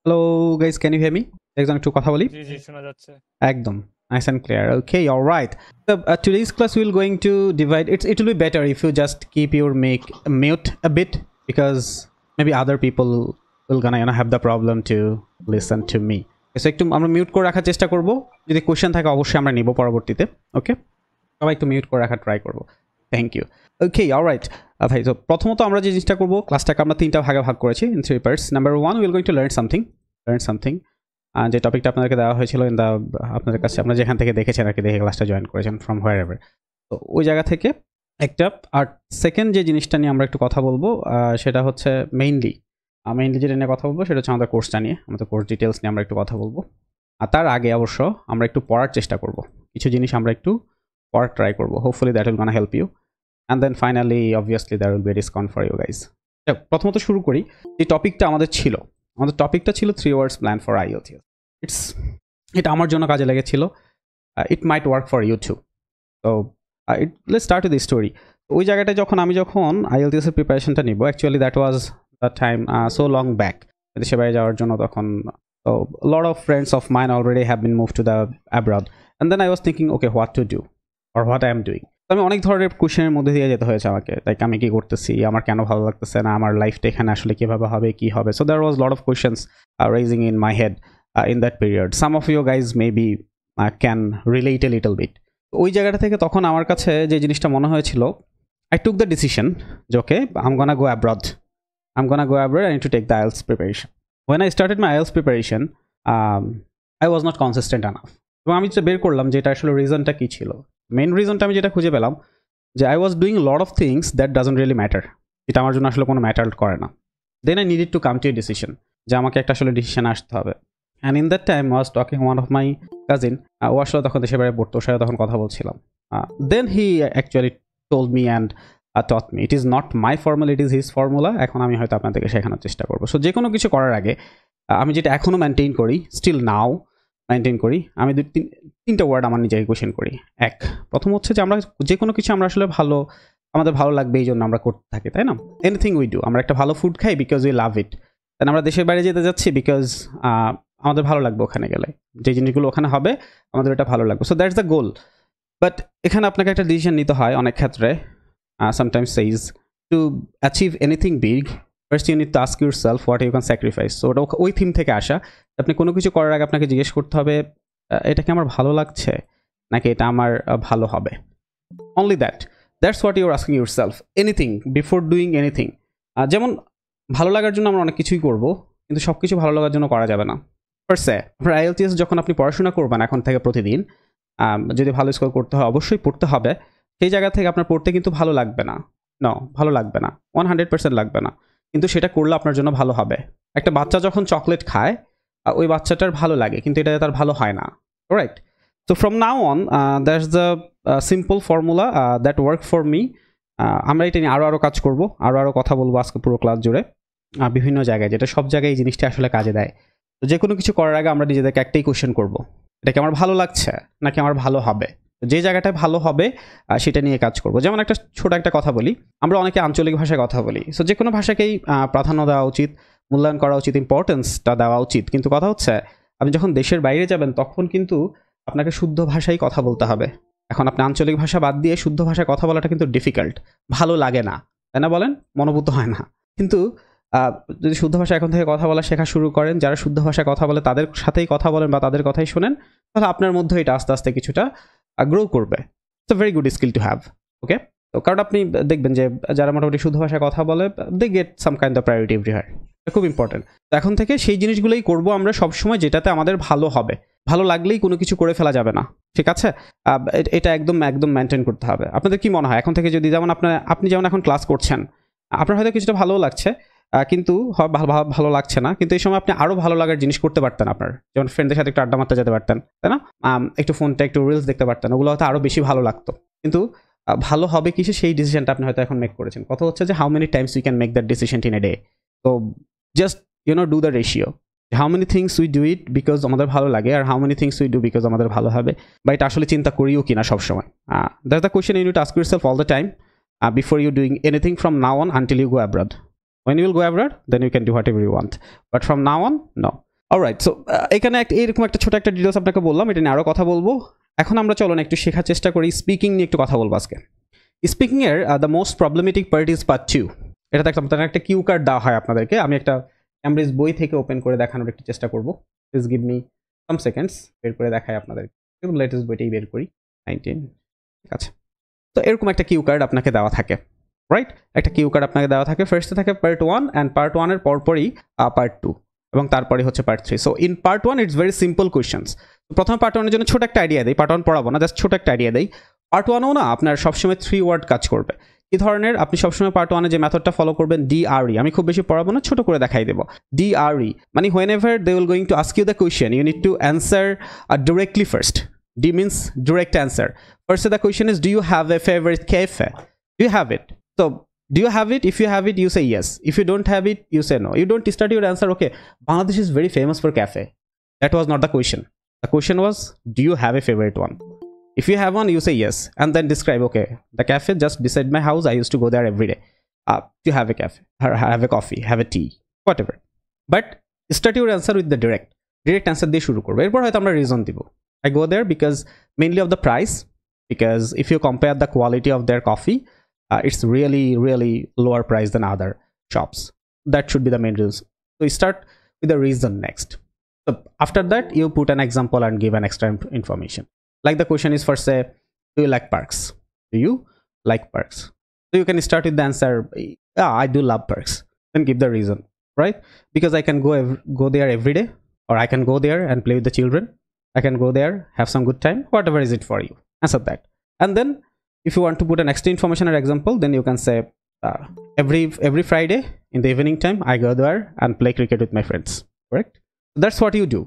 Hello guys, can you hear me? একজন একটু কথা বলি। জি, জি শোনা যাচ্ছে। একদম nice and clear. Okay, all right. So today's class we're going to divide. It will be better if you just keep your mic mute a bit because maybe other people will gonna have the problem to listen to me. So একটু আমরা mute করে রাখার চেষ্টা করব। যদি question থাকে অবশ্যই আমরা নিব পরবর্তীতে। ওকে, সবাই একটু মিউট করে রাখার ট্রাই করব। Thank you. ওকে, অলরাইট ভাই। তো প্রথমত আমরা যে জিনিসটা করব, ক্লাসটাকে আমরা তিনটা ভাগে ভাগ করেছি in three parts. Number one, will going to learn something যে টপিকটা আপনাদেরকে দেওয়া হয়েছিল ইন দ্য আপনাদের কাছে, আপনারা যেখান থেকে দেখেছেন আর কি, দেখে ক্লাসটা জয়েন করেছেন ফ্রম হোয়ার এভার, তো ওই জায়গা থেকে একটা। আর সেকেন্ড যে জিনিসটা নিয়ে আমরা একটু কথা বলবো সেটা হচ্ছে মেইনলি যেটা নিয়ে কথা বলবো সেটা হচ্ছে আমাদের কোর্সটা নিয়ে, আমাদের কোর্স ডিটেলস নিয়ে আমরা একটু কথা বলবো। আর তার আগে অবশ্য আমরা একটু পড়ার চেষ্টা করব, কিছু জিনিস আমরা একটু পড়ার ট্রাই করবো। Hopefully that will gonna help you, and then finally obviously there will be discount for you guys. প্রথমত শুরু করি, যে টপিকটা আমাদের ছিল 3 words প্ল্যান ফর IELTS। এটা আমার জন্য কাজে লেগেছিল। It might work for you too. তো let's start with the story. ওই জায়গাটায় যখন আমি IELTS এর প্রিপারেশনটা নিব, actually that was the time so long back, দেশে বাইরে যাওয়ার জন্য তখন। তো lot of friends of mine already have been move to the abroad, and then I was thinking okay what to do or what I am doing. তো আমি অনেক ধরনের কোয়েশ্চেনের মধ্যে দিয়ে যেতে হয়েছে আমাকে, লাইক আমি কি করতেছি, আমার কেন ভালো লাগতেছে না, আমার লাইফটা এখানে আসলে কিভাবে হবে, কি হবে। So there was lot of questions raising in my head in that period. Some of you guys maybe can relate a little bit. ওই জায়গাটা থেকে তখন আমার কাছে যে জিনিসটা মনে হয়েছিল, I took the decision যে okay, I'm gonna go abroad. I need to take the IELTS preparation. When I started my IELTS preparation, I was not consistent enough. এবং আমি যেটা বের করলাম যে এটা আসলে রিজনটা কি ছিল, মেইন রিজনটা আমি যেটা খুঁজে পেলাম যে I was doing a lot of things that doesn't really matter. এটা আমার জন্য আসলে কোনো ম্যাটার করে না। Then I needed to come to a decision যে আমাকে একটা আসলে ডিসিশন আসতে হবে। And in that time I was talking one of my cousin, ও আসলে তখন দেশে বাইরে পড়তো, ওর সাথে তখন কথা বলছিলাম। Then he actually told me and taught me. It is not my formula, it is his formula. এখন আমি হয়তো আপনাদেরকে শেখানোর চেষ্টা করবো। সো যে কোনো কিছু করার আগে আমি যেটা এখনও মেনটেন করি, স্টিল নাও মেনটেন করি, আমি তিনটা ওয়ার্ড আমার নিজেকে কোয়েশ্চেন করি। প্রথম হচ্ছে যে আমরা যে কোনো কিছু আমরা আসলে আমাদের ভালো লাগবে এই জন্য আমরা করতে থাকি, তাই না? এনিথিং উই ডু, আমরা একটা ভালো ফুড খাই বিকজ উই লাভ ইট। দেন আমরা দেশের বাইরে যেতে যাচ্ছি বিকজ আমাদের ভালো লাগবে ওখানে গেলে, যে জিনিসগুলো ওখানে হবে আমাদের এটা ভালো লাগবে। So that's the goal. But এখানে আপনাকে একটা ডিসিশন নিতে হয় অনেক ক্ষেত্রে। Sometimes says to achieve anything big, first you need to ask yourself what you can sacrifice. So ওই থিম থেকে আসা, আপনি কোনো কিছু করার আগে আপনাকে জিজ্ঞেস করতে হবে এটা কি আমার ভালো লাগছে নাকি এটা আমার ভালো হবে। Only that's what you are asking yourself, anything before doing anything. যেমন ভালো লাগার জন্য আমরা অনেক কিছুই করব, কিন্তু সব কিছু ভালো লাগার জন্য করা যাবে না। ফার্স্টে IELTS যখন আপনি পড়াশোনা করবেন এখন থেকে প্রতিদিন, যদি ভালো স্কোর করতে হয় অবশ্যই পড়তে হবে। সেই জায়গা থেকে আপনার পড়তে কিন্তু ভালো লাগবে না, ভালো লাগবে না, 100% লাগবে না, কিন্তু সেটা করলে আপনার জন্য ভালো হবে। একটা বাচ্চা যখন চকলেট খায়, ওই বাচ্চাটার ভালো লাগে কিন্তু এটা তার ভালো হয় না, right? So from now on, that's the simple formula that work for me. আমরা এটা নিয়ে আরও কাজ করব, আরও কথা বলবো আজকে পুরো ক্লাস জুড়ে বিভিন্ন জায়গায়, যেটা সব জায়গায় এই জিনিসটা আসলে কাজে দেয়। তো যে কোনো কিছু করার আগে আমরা নিজেদেরকে একটাই কোয়েশ্চেন করবো, এটা কি আমার ভালো লাগছে নাকি আমার ভালো হবে। যে জায়গাটায় ভালো হবে সেটা নিয়ে কাজ করব। যেমন একটা ছোট একটা কথা বলি, আমরা অনেকে আঞ্চলিক ভাষায় কথা বলি। সো যে কোনো ভাষাকেই প্রাধান্য দেওয়া উচিত, মূল্যায়ন করা উচিত, ইম্পর্টেন্সটা দেওয়া উচিত। কিন্তু কথা হচ্ছে আপনি যখন দেশের বাইরে যাবেন তখন কিন্তু আপনাকে শুদ্ধ ভাষায় কথা বলতে হবে। এখন আপনি আঞ্চলিক ভাষা বাদ দিয়ে শুদ্ধ ভাষায় কথা বলাটা কিন্তু ডিফিকাল্ট, ভালো লাগে না, তাই না? বলেন, মনোভূত হয় না। কিন্তু যদি শুদ্ধ ভাষা এখন থেকে কথা বলা শেখা শুরু করেন, যারা শুদ্ধ ভাষায় কথা বলে তাদের সাথেই কথা বলেন বা তাদের কথাই শোনেন, তাহলে আপনার মধ্যে এটা আস্তে আস্তে কিছুটা গ্রো করবে। It's a very good skill to have. Okay, তো কারণ আপনি দেখবেন যে যারা মোটামুটি শুদ্ধ ভাষায় কথা বলে, they get some kind of priority everywhere. খুব ইম্পর্টেন্ট। তো এখন থেকে সেই জিনিসগুলোই করবো আমরা সবসময় যেটাতে আমাদের ভালো হবে। ভালো লাগলেই কোনো কিছু করে ফেলা যাবে না, ঠিক আছে? এটা একদম মেনটেন করতে হবে। আপনাদের কি মনে হয় এখন থেকে যদি যেমন আপনি যেমন এখন ক্লাস করছেন, আপনার হয়তো কিছুটা ভালোও লাগছে, কিন্তু ভালো লাগছে না, কিন্তু এই সময় আপনি আরও ভালো লাগার জিনিস করতে পারতেন। আপনার যেমন ফ্রেন্ডদের সাথে একটু আড্ডা মারতে যেতে পারতেন, তাই না? একটু ফোনটা একটু রিলস দেখতে পারতেন, ওগুলো হয়তো আরও বেশি ভালো লাগতো। কিন্তু ভালো হবে কিসে সেই ডিসিশনটা আপনি হয়তো এখন মেক করেছেন। কথা হচ্ছে যে how many times we can make that decision in a day. তো just do the ratio, how many things we do it because আমাদের ভালো লাগে, আর how many things we do because আমাদের ভালো হবে, বা এটা আসলে চিন্তা করিও কিনা সবসময়। That's the question you need to ask yourself all the time before you doing anything from now on until you go abroad. When you will go abroad, then you can do whatever you want. But from now on, no. Alright, so এখানে এরকম একটা ছোট একটা details আপনাকে বললাম, এটা নিয়ে আরও কথা বলবো। এখন আমরা চলুন একটু শেখার চেষ্টা করি, স্পিকিং নিয়ে একটু কথা বলবো আজকে। স্পিকিং এর the most problematic part is part 2। এটাতে একটা কিউ কার্ড দেওয়া হয় আপনাদেরকে। আমি একটা ক্যামব্রিজ বই থেকে ওপেন করে দেখানোর একটু চেষ্টা করবো। Please give me some seconds, বের করে দেখাই আপনাদের। লেটেস্ট বইটাই বের করি, 19। ঠিক আছে, তো এরকম একটা কিউ কার্ড আপনাকে দেওয়া থাকে, রাইট? একটা কিউ কার্ড আপনাকে দেওয়া থাকে। ফার্স্টে থাকে পার্ট 1, অ্যান্ড পার্ট 1 এর পরপরই পার্ট 2, এবং তারপরে হচ্ছে part 3। So in part 1 it's very simple questions. প্রথমে পার্ট 1 এর জন্য ছোট একটা আইডিয়া দেই, পার্ট 1 পড়াবো না, জাস্ট ছোট একটা আইডিয়া দেই। পার্ট 1ও না আপনার সবসময় 3 ওয়ার্ড কাজ করবে। কি ধরনের? আপনি সবসময় পার্ট 1 এ যে মেথডটা ফলো করবেন, DRE, আমি খুব বেশি পড়াবো না, ছোট করে দেখাই দেবো। DRE মানে whenever they will going to ask you the question, you need to answer directly first. D means direct answer. First the question is, do you have a favorite cafe? Do you have it? So do you have it? If you have it, you say yes. If you don't have it, you say no. You don't start your answer, okay, Bangladesh is very famous for cafe. That was not the question. The question was, do you have a favorite one? If you have one, you say yes, and then describe, okay, the cafe just beside my house, I used to go there every day. You have a cafe, have a coffee, have a tea, whatever. But start your answer with the direct answer দিয়ে শুরু করবো। এরপর হয়তো আমরা reason দিব। I go there because mainly of the price, because if you compare the quality of their coffee, it's really lower price than other shops. That should be the main reason. So you start with the reason next. So after that, you put an example and give an extra information. Like the question is for, say, do you like parks? Do you like parks? So you can start with the answer, yeah, I do love parks. Then give the reason, right? Because I can go there every day, or I can go there and play with the children. I can go there, have some good time, whatever is it for you. Answer that. And then if you want to put an extra information or example, then you can say, every Friday in the evening time, I go there and play cricket with my friends. Correct? So that's what you do.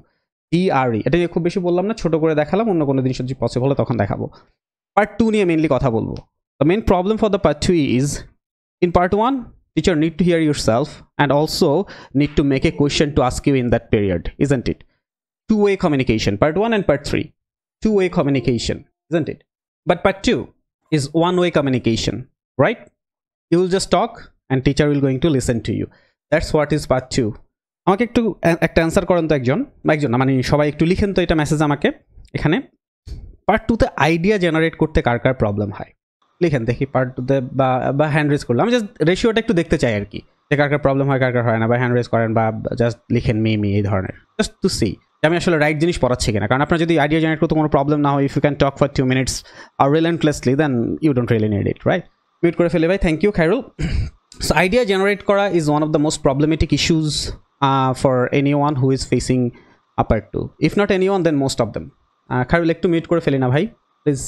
DRE, এটা খুব বেশি বললাম না, ছোট করে দেখালাম, অন্য কোনো দিন যদি পসিবল হয় তখন দেখাবো। পার্ট 2 নিয়ে মেইনলি কথা বলবো। The main problem for the part 2 is, in part 1, teacher need to hear yourself and also need to make a question to ask you in that period, isn't it? Two-way communication, part 1 and part 3, two-way communication, isn't it? But part 2 is one-way communication, right? You will just talk and teacher will going to listen to you. That's what is part 2. আমাকে একটু একটা answer করেন তো, একজন না, মানে সবাই একটু লিখেন তো এটা মেসেজ আমাকে এখানে। পার্ট 2 তে আইডিয়া জেনারেট করতে কার কার প্রবলেম হয় লিখেন দেখি। পার্ট 2 তে বা হ্যান্ড রেজ করলাম, আমি জাস্ট রেশিওটা একটু দেখতে চাই আর কি, যে কার কার প্রবলেম হয়, কার কার হয় না, বা হ্যান্ড রেজ করেন বা জাস্ট লিখেন মি এই ধরনের, জাস্ট টু সি আমি আসলে রাইট জিনিস পড়াচ্ছি কিনা। কারণ আপনার যদি আইডিয়া জেনারেট করতে কোনো প্রবলেম না হয়, if you can talk for 2 minutes আর relentlessly, then you don't really need it, right? Mute করে ফেলে ভাই, thank you Khairul. So idea generate করা is one of the most problematic issues for anyone who is facing a part 2. If not anyone, then most of them. Khairul একটু mute করে ফেলি না ভাই, please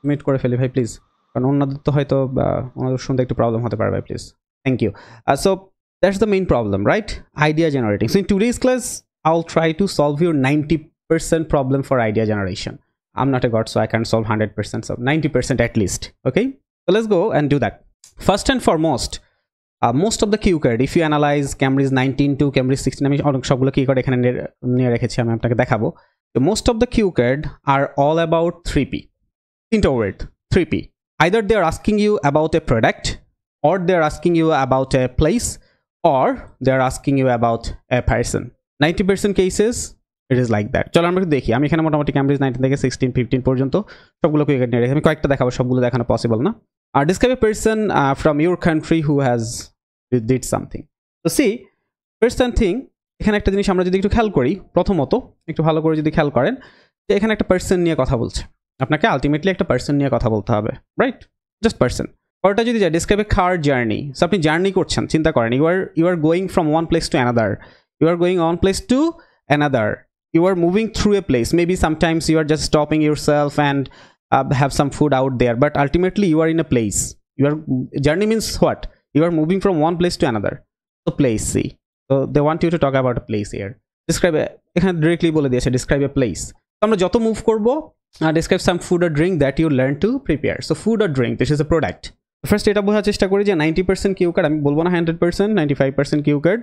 mute করে ফেলি ভাই, প্লিজ, কারণ অন্যদের তো হয়তো ওনাদের শুনতে একটু প্রবলেম হতে পারে ভাই, please, thank you. So that's the main problem, right? Idea generating. So in today's class I'll try to solve your 90% problem for idea generation. I'm not a god, so I can't solve 100%, so 90% at least. Okay, so let's go and do that. First and foremost, most of the cue card, if you analyze Cambridge 19 to Cambridge 16, আমি অনেক সবগুলো cue card এখানে নিয়ে রেখেছি, আমি আপনাকে দেখাবো। So most of the cue card are all about 3P. Introvert 3P. Either they are asking you about a product, or they are asking you about a place, or they are asking you about a person. 90% cases it is like that. চলো আমরা একটু দেখি। আমি এখানে মোটামুটি Cambridge 19 থেকে 16 15 পর্যন্ত সবগুলো cue card নিয়ে রেখেছি। আমি কয়েকটা দেখাবো, সবগুলো দেখানো পসিবল না। Describe a person from your country who has did something. So see, first thing, এখানে একটা জিনিস আমরা যদি একটু খেয়াল করি, প্রথমত একটু ভালো করে যদি খেয়াল করেন, যে এখানে একটা পার্সন নিয়ে কথা বলছে, আপনাকে আলটিমেটলি একটা পার্সন নিয়ে কথা বলতে হবে, রাইট? Just person. পরটা যদি যায়, ডিসক্রাইব এ কার জার্নি। সো আপনি জার্নি করছেন, চিন্তা করেন, you are going from one place to another, you are going one place to another, you are moving through a place, maybe sometimes you are just stopping yourself and have some food out there, but ultimately you are in a place. Your journey means what? You are moving from one place to another. So place, see, so they want you to talk about a place here. Describe এখানে directly বলে দিয়েছে, describe a place. তো আমরা যত move করব, describe some food or drink that you learn to prepare. So food or drink, this is a product. First এটা বোঝার চেষ্টা করি যে 90% cue card, আমি বলবো না 100%, 95% cue card,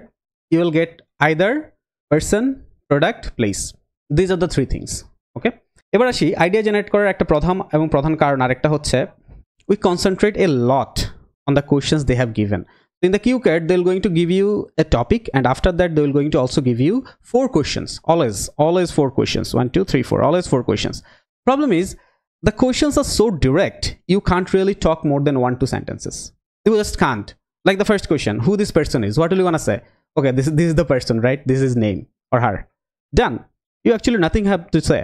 you will get either person, product, place. These are the three things. Okay, এবার আসি আইডিয়া জেনারেট করার একটা প্রধান কারণ আরেকটা হচ্ছে, we concentrate a lot on the questions they have given. In the cue card, they're going to give you a topic, and after that, they're going to also give you 4 questions. Always 4 questions. 1, 2, 3, 4. Always 4 questions. Problem is, the questions are so direct, you can't really talk more than 1-2 sentences. You just can't. Like the first question, who this person is? What do you want to say? Okay, this is the person, right? This is his name or her. Done. You actually nothing have to say.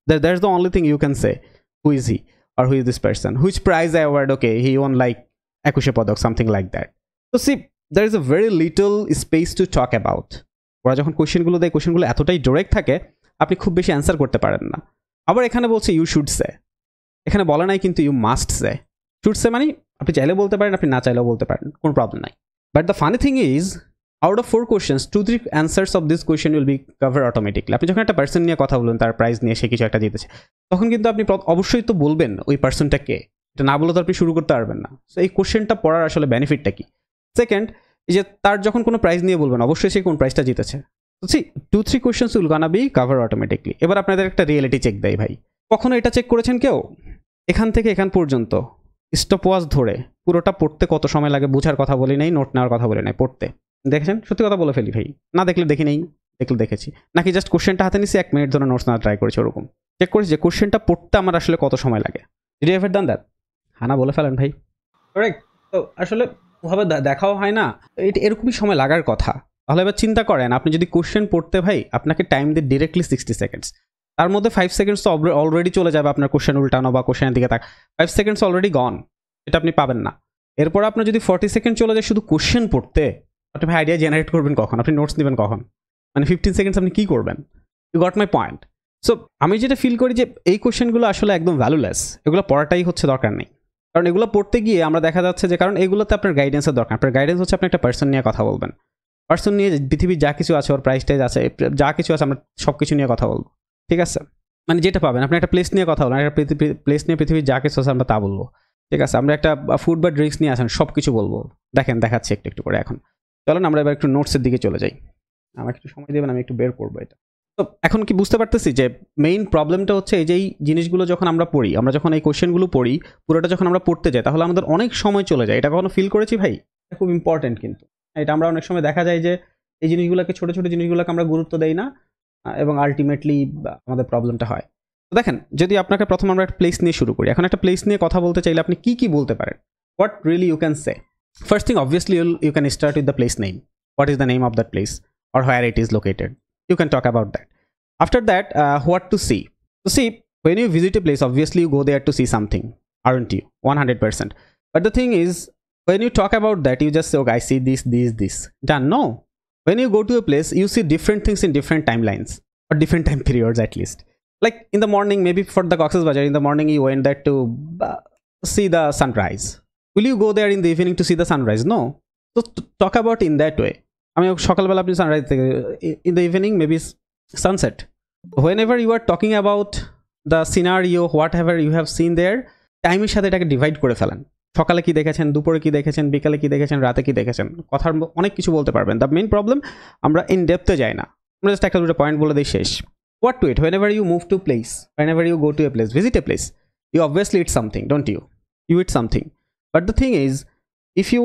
There's the only thing you can say. Who is he? Or who is this person? Which prize award? Okay, he won like Ekushe Padak, something like that. So see, there is a very little space to talk about. ওরা যখন কোশ্চেনগুলো দেয়, কোশ্চেনগুলো এতটাই direct থাকে, আপনি খুব বেশি অ্যান্সার করতে পারেন না। আবার এখানে বলছে ইউ শুড সে, এখানে বলা নাই কিন্তু you must say. Should say মানে আপনি চাইলেও বলতে পারেন, আপনি না চাইলেও বলতে পারেন, কোনো প্রবলেম নাই। But the funny thing is, out of 4 questions 2-3 answers of this question will be cover automatically. আপনি যখন একটা পার্সন নিয়ে কথা বলবেন, তার প্রাইজ নিয়ে, সে কিছু একটা জিতেছে, তখন কিন্তু আপনি অবশ্যই তো বলবেন ওই পার্সনটা কে। এটা না বলে তো আপনি শুরু করতে পারবেন না। সো এই কোয়েশ্চেনটা পড়ার আসলে বেনিফিটটা কি? সেকেন্ড, যে তার যখন কোনো প্রাইজ নিয়ে বলবেন, অবশ্যই সে কোন প্রাইজটা জিতেছে। See 2-3 questions will gonna be cover automatically. এবার আপনাদের একটা রিয়েলিটি চেক দেয় ভাই, কখনো এটা চেক করেছেন কেউ? এখান থেকে এখান পর্যন্ত স্টপ ওয়াচ ধরে পুরোটা পড়তে কত সময় লাগে? বোঝার কথা বলি নাই, নোট নেওয়ার কথা বলি নাই, পড়তে দেখেছেন? সত্যি কথা বলে ফেলি ভাই, না দেখলে দেখি নেই, দেখলে দেখেছি। নাকি জাস্ট কোশ্চেনটা হাতে নিছি, 1 মিনিট ধরে নোটস না ট্রাই করেছি, ওরকম চেক করেছি যে কোশ্চেনটা পড়তে আমার আসলে কত সময় লাগে। Did you ever done that? হ্যাঁ না বলে ফেলেন ভাই। কারেক্ট। তো আসলে ওভাবে দেখাও হয় না, এটা এরকমই সময় লাগার কথা। তাহলে এবার চিন্তা করেন, আপনি যদি কোশ্চেন পড়তে ভাই আপনাকে টাইম দিয়ে ডিরেক্টলি 60 সেকেন্ডস, তার মধ্যে 5 সেকেন্ডস তো অলরেডি চলে যাবে আপনার কোশ্চেন উল্টানো বা কোশ্চেনের দিকে তাক। 5 সেকেন্ডস অলরেডি গন, এটা আপনি পাবেন না। এরপর আপনার যদি 40 সেকেন্ড চলে যায় শুধু কোশ্চেন পড়তে, আপনি ভাই আইডিয়া জেনারেট করবেন কখন? আপনি নোটস নেবেন কখন? মানে 15 সেকেন্ডস আপনি কী করবেন? You got my point. So আমি যেটা ফিল করি যে এই কোশ্চেনগুলো আসলে একদম ভ্যালুলেস, এগুলো পড়াটাই হচ্ছে দরকার নেই। কারণ এগুলো পড়তে গিয়ে আমরা দেখা যাচ্ছে যে, কারণ এগুলোতে আপনার গাইডেন্সের দরকার। আপনার গাইডেন্স হচ্ছে আপনি একটা পার্সন নিয়ে কথা বলবেন, পার্সন নিয়ে পৃথিবীর যা কিছু আছে, ওর প্রাইস টাইজ আছে, যা কিছু আছে, আমরা সব কিছু নিয়ে কথা বলবো, ঠিক আছে? মানে যেটা পাবেন, আপনি একটা প্লেস নিয়ে কথা বলবেন, একটা প্লেস নিয়ে পৃথিবীর যা কিছু আছে আমরা তা বলবো, ঠিক আছে? আমরা একটা ফুড বা ড্রিঙ্কস নিয়ে আসেন, সব কিছু বলবো। দেখাচ্ছি একটু একটু করে। এখন চলেন আমরা এবার একটু নোটসের দিকে চলে যাই। আমাকে একটু সময় দেবেন, আমি একটু বের করবো এটা। তো এখন কি বুঝতে পারতেছি যে মেইন প্রবলেমটা হচ্ছে এই যে এই জিনিসগুলো যখন আমরা পড়ি, আমরা যখন এই কোশ্চেনগুলো পড়ি, পুরোটা যখন আমরা পড়তে যাই, তাহলে আমাদের অনেক সময় চলে যায়। এটা কখনো ফিল করেছি ভাই? এটা খুব ইম্পর্টেন্ট কিন্তু। এটা আমরা অনেক সময় দেখা যায় যে এই জিনিসগুলোকে, ছোটো ছোটো জিনিসগুলোকে আমরা গুরুত্ব দেই না, এবং আলটিমেটলি আমাদের প্রবলেমটা হয়। তো দেখেন, যদি আপনাকে প্রথম আমরা একটা প্লেস নিয়ে শুরু করি, এখন একটা প্লেস নিয়ে কথা বলতে চাইলে আপনি কি বলতে পারেন? What really you can say? First thing, obviously you can start with the place name. What is the name of that place or where it is located? You can talk about that. After that, what to see? So see, when you visit a place, obviously you go there to see something, aren't you? 100%. But the thing is, when you talk about that, you just say, okay, I see this. Done. No. When you go to a place, you see different things in different timelines or different time periods at least. Like in the morning, maybe for the Cox's Bazar, in the morning you went there to see the sunrise. Will you go there in the evening to see the sunrise? No. So talk about in that way. I mean, সকালবেলা আপনি sunrise থেকে, in the evening maybe sunset. Whenever you are talking about the scenario, whatever you have seen there, টাইমের সাথে এটাকে divide করে ফেলেন। সকালে কি দেখেছেন, দুপুরে কি দেখেছেন, বিকালে কি দেখেছেন, রাতে কি দেখেছেন, কথার অনেক কিছু বলতে পারবেন। দ্য মেইন প্রবলেম, আমরা ইন ডেপথে যাই না, আমরা জাস্ট একটা দুটো পয়েন্ট বলে দিই, শেষ। What to eat? Whenever you move to place, whenever you go to a place, visit a place, you obviously eat something, don't you? You eat something. But the thing is, if you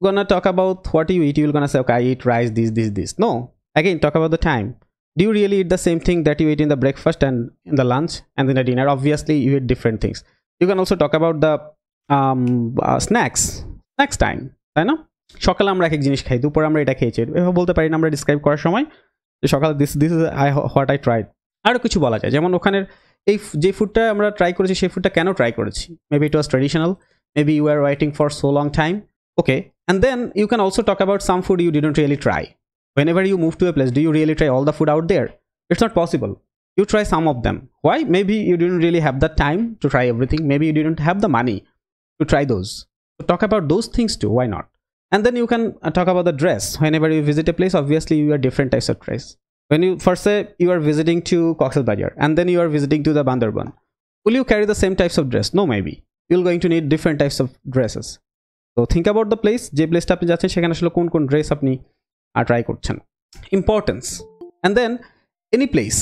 gonna talk about what you eat, you're gonna say, okay, I eat rice, this. No. Again, talk about the time. Do you really eat the same thing that you eat in the breakfast and in the lunch and in the dinner? Obviously, you eat different things. You can also talk about the snacks time, তাই না? সকালে আমরা এক জিনিস খাই, দুপুরে আমরা এটা খেয়েছি, এভাবে বলতে পারি না আমরা ডিসক্রাইব করার সময় যে সকালে this is what I tried. আরও কিছু বলা যায়, যেমন ওখানের এই যে ফুডটা আমরা ট্রাই করেছি, সেই ফুডটা কেন ট্রাই করেছি? Maybe it was traditional, maybe you are waiting for so long time. Okay, and then you can also talk about some food you didn't really try. Whenever you move to a place, do you really try all the food out there? It's not possible. You try some of them. Why? Maybe you didn't really have the time to try everything. Maybe you didn't have the money to try those. So talk about those things too. Why not? And then you can talk about the dress. Whenever you visit a place, obviously you wear different types of dress. When you first say you are visiting to Cox's Bazar and then you are visiting to the Bandarban, will you carry the same types of dress? No, maybe. You're going to need different types of dresses. So think about the place, যে প্লেসটা আপনি যাচ্ছেন সেখানে আসলে কোন কোন dress আপনি try করছেন। Importance. And then any place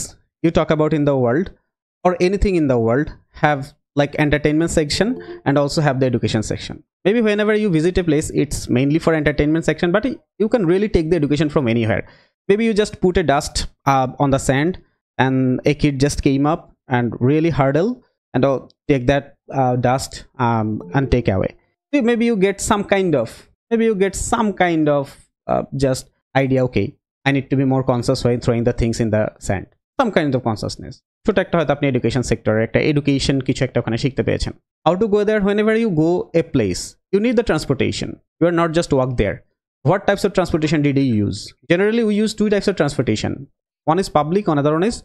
you talk about in the world or anything in the world have like entertainment section and also have the education section. Maybe whenever you visit a place, it's mainly for entertainment section, but you can really take the education from anywhere. Maybe you just put a dust on the sand, and a kid just came up and really hurdle and take that dust and take away. Maybe you get some kind of just idea. Okay, I need to be more conscious while throwing the things in the sand. Some kind of consciousness. ছোট একটা হয়তো আপনি education সেক্টরে একটা education কিছু একটা ওখানে শিখতে পেয়েছেন। How to go there? Whenever you go a place, you need the transportation. You are not just walk there. What types of transportation did you use? Generally we use two types of transportation. One is public, another one is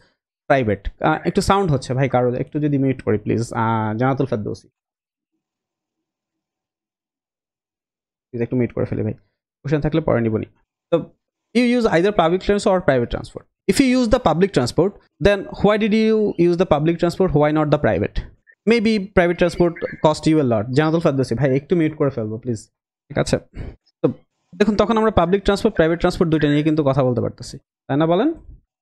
private. একটু sound হচ্ছে ভাই, কারো একটু যদি mute করি please. Jannatul Ferdousi please একটু mute করে ফেলে ভাই, কোশ্চেন থাকলে পরে নিবনি। So you use either public transport or private transport. If you use the public transport, then why did you use the public transport? Why not the private? Maybe private transport cost you a lot. Jannatul Ferdousi ভাই একটু mute করে ফেলবো please, ঠিক আছে? তো দেখুন, তখন আমরা পাবলিক ট্রান্সপোর্ট, প্রাইভেট ট্রান্সপোর্ট দুইটা নিয়ে কিন্তু কথা বলতে পারতেছি, তাই না বলেন?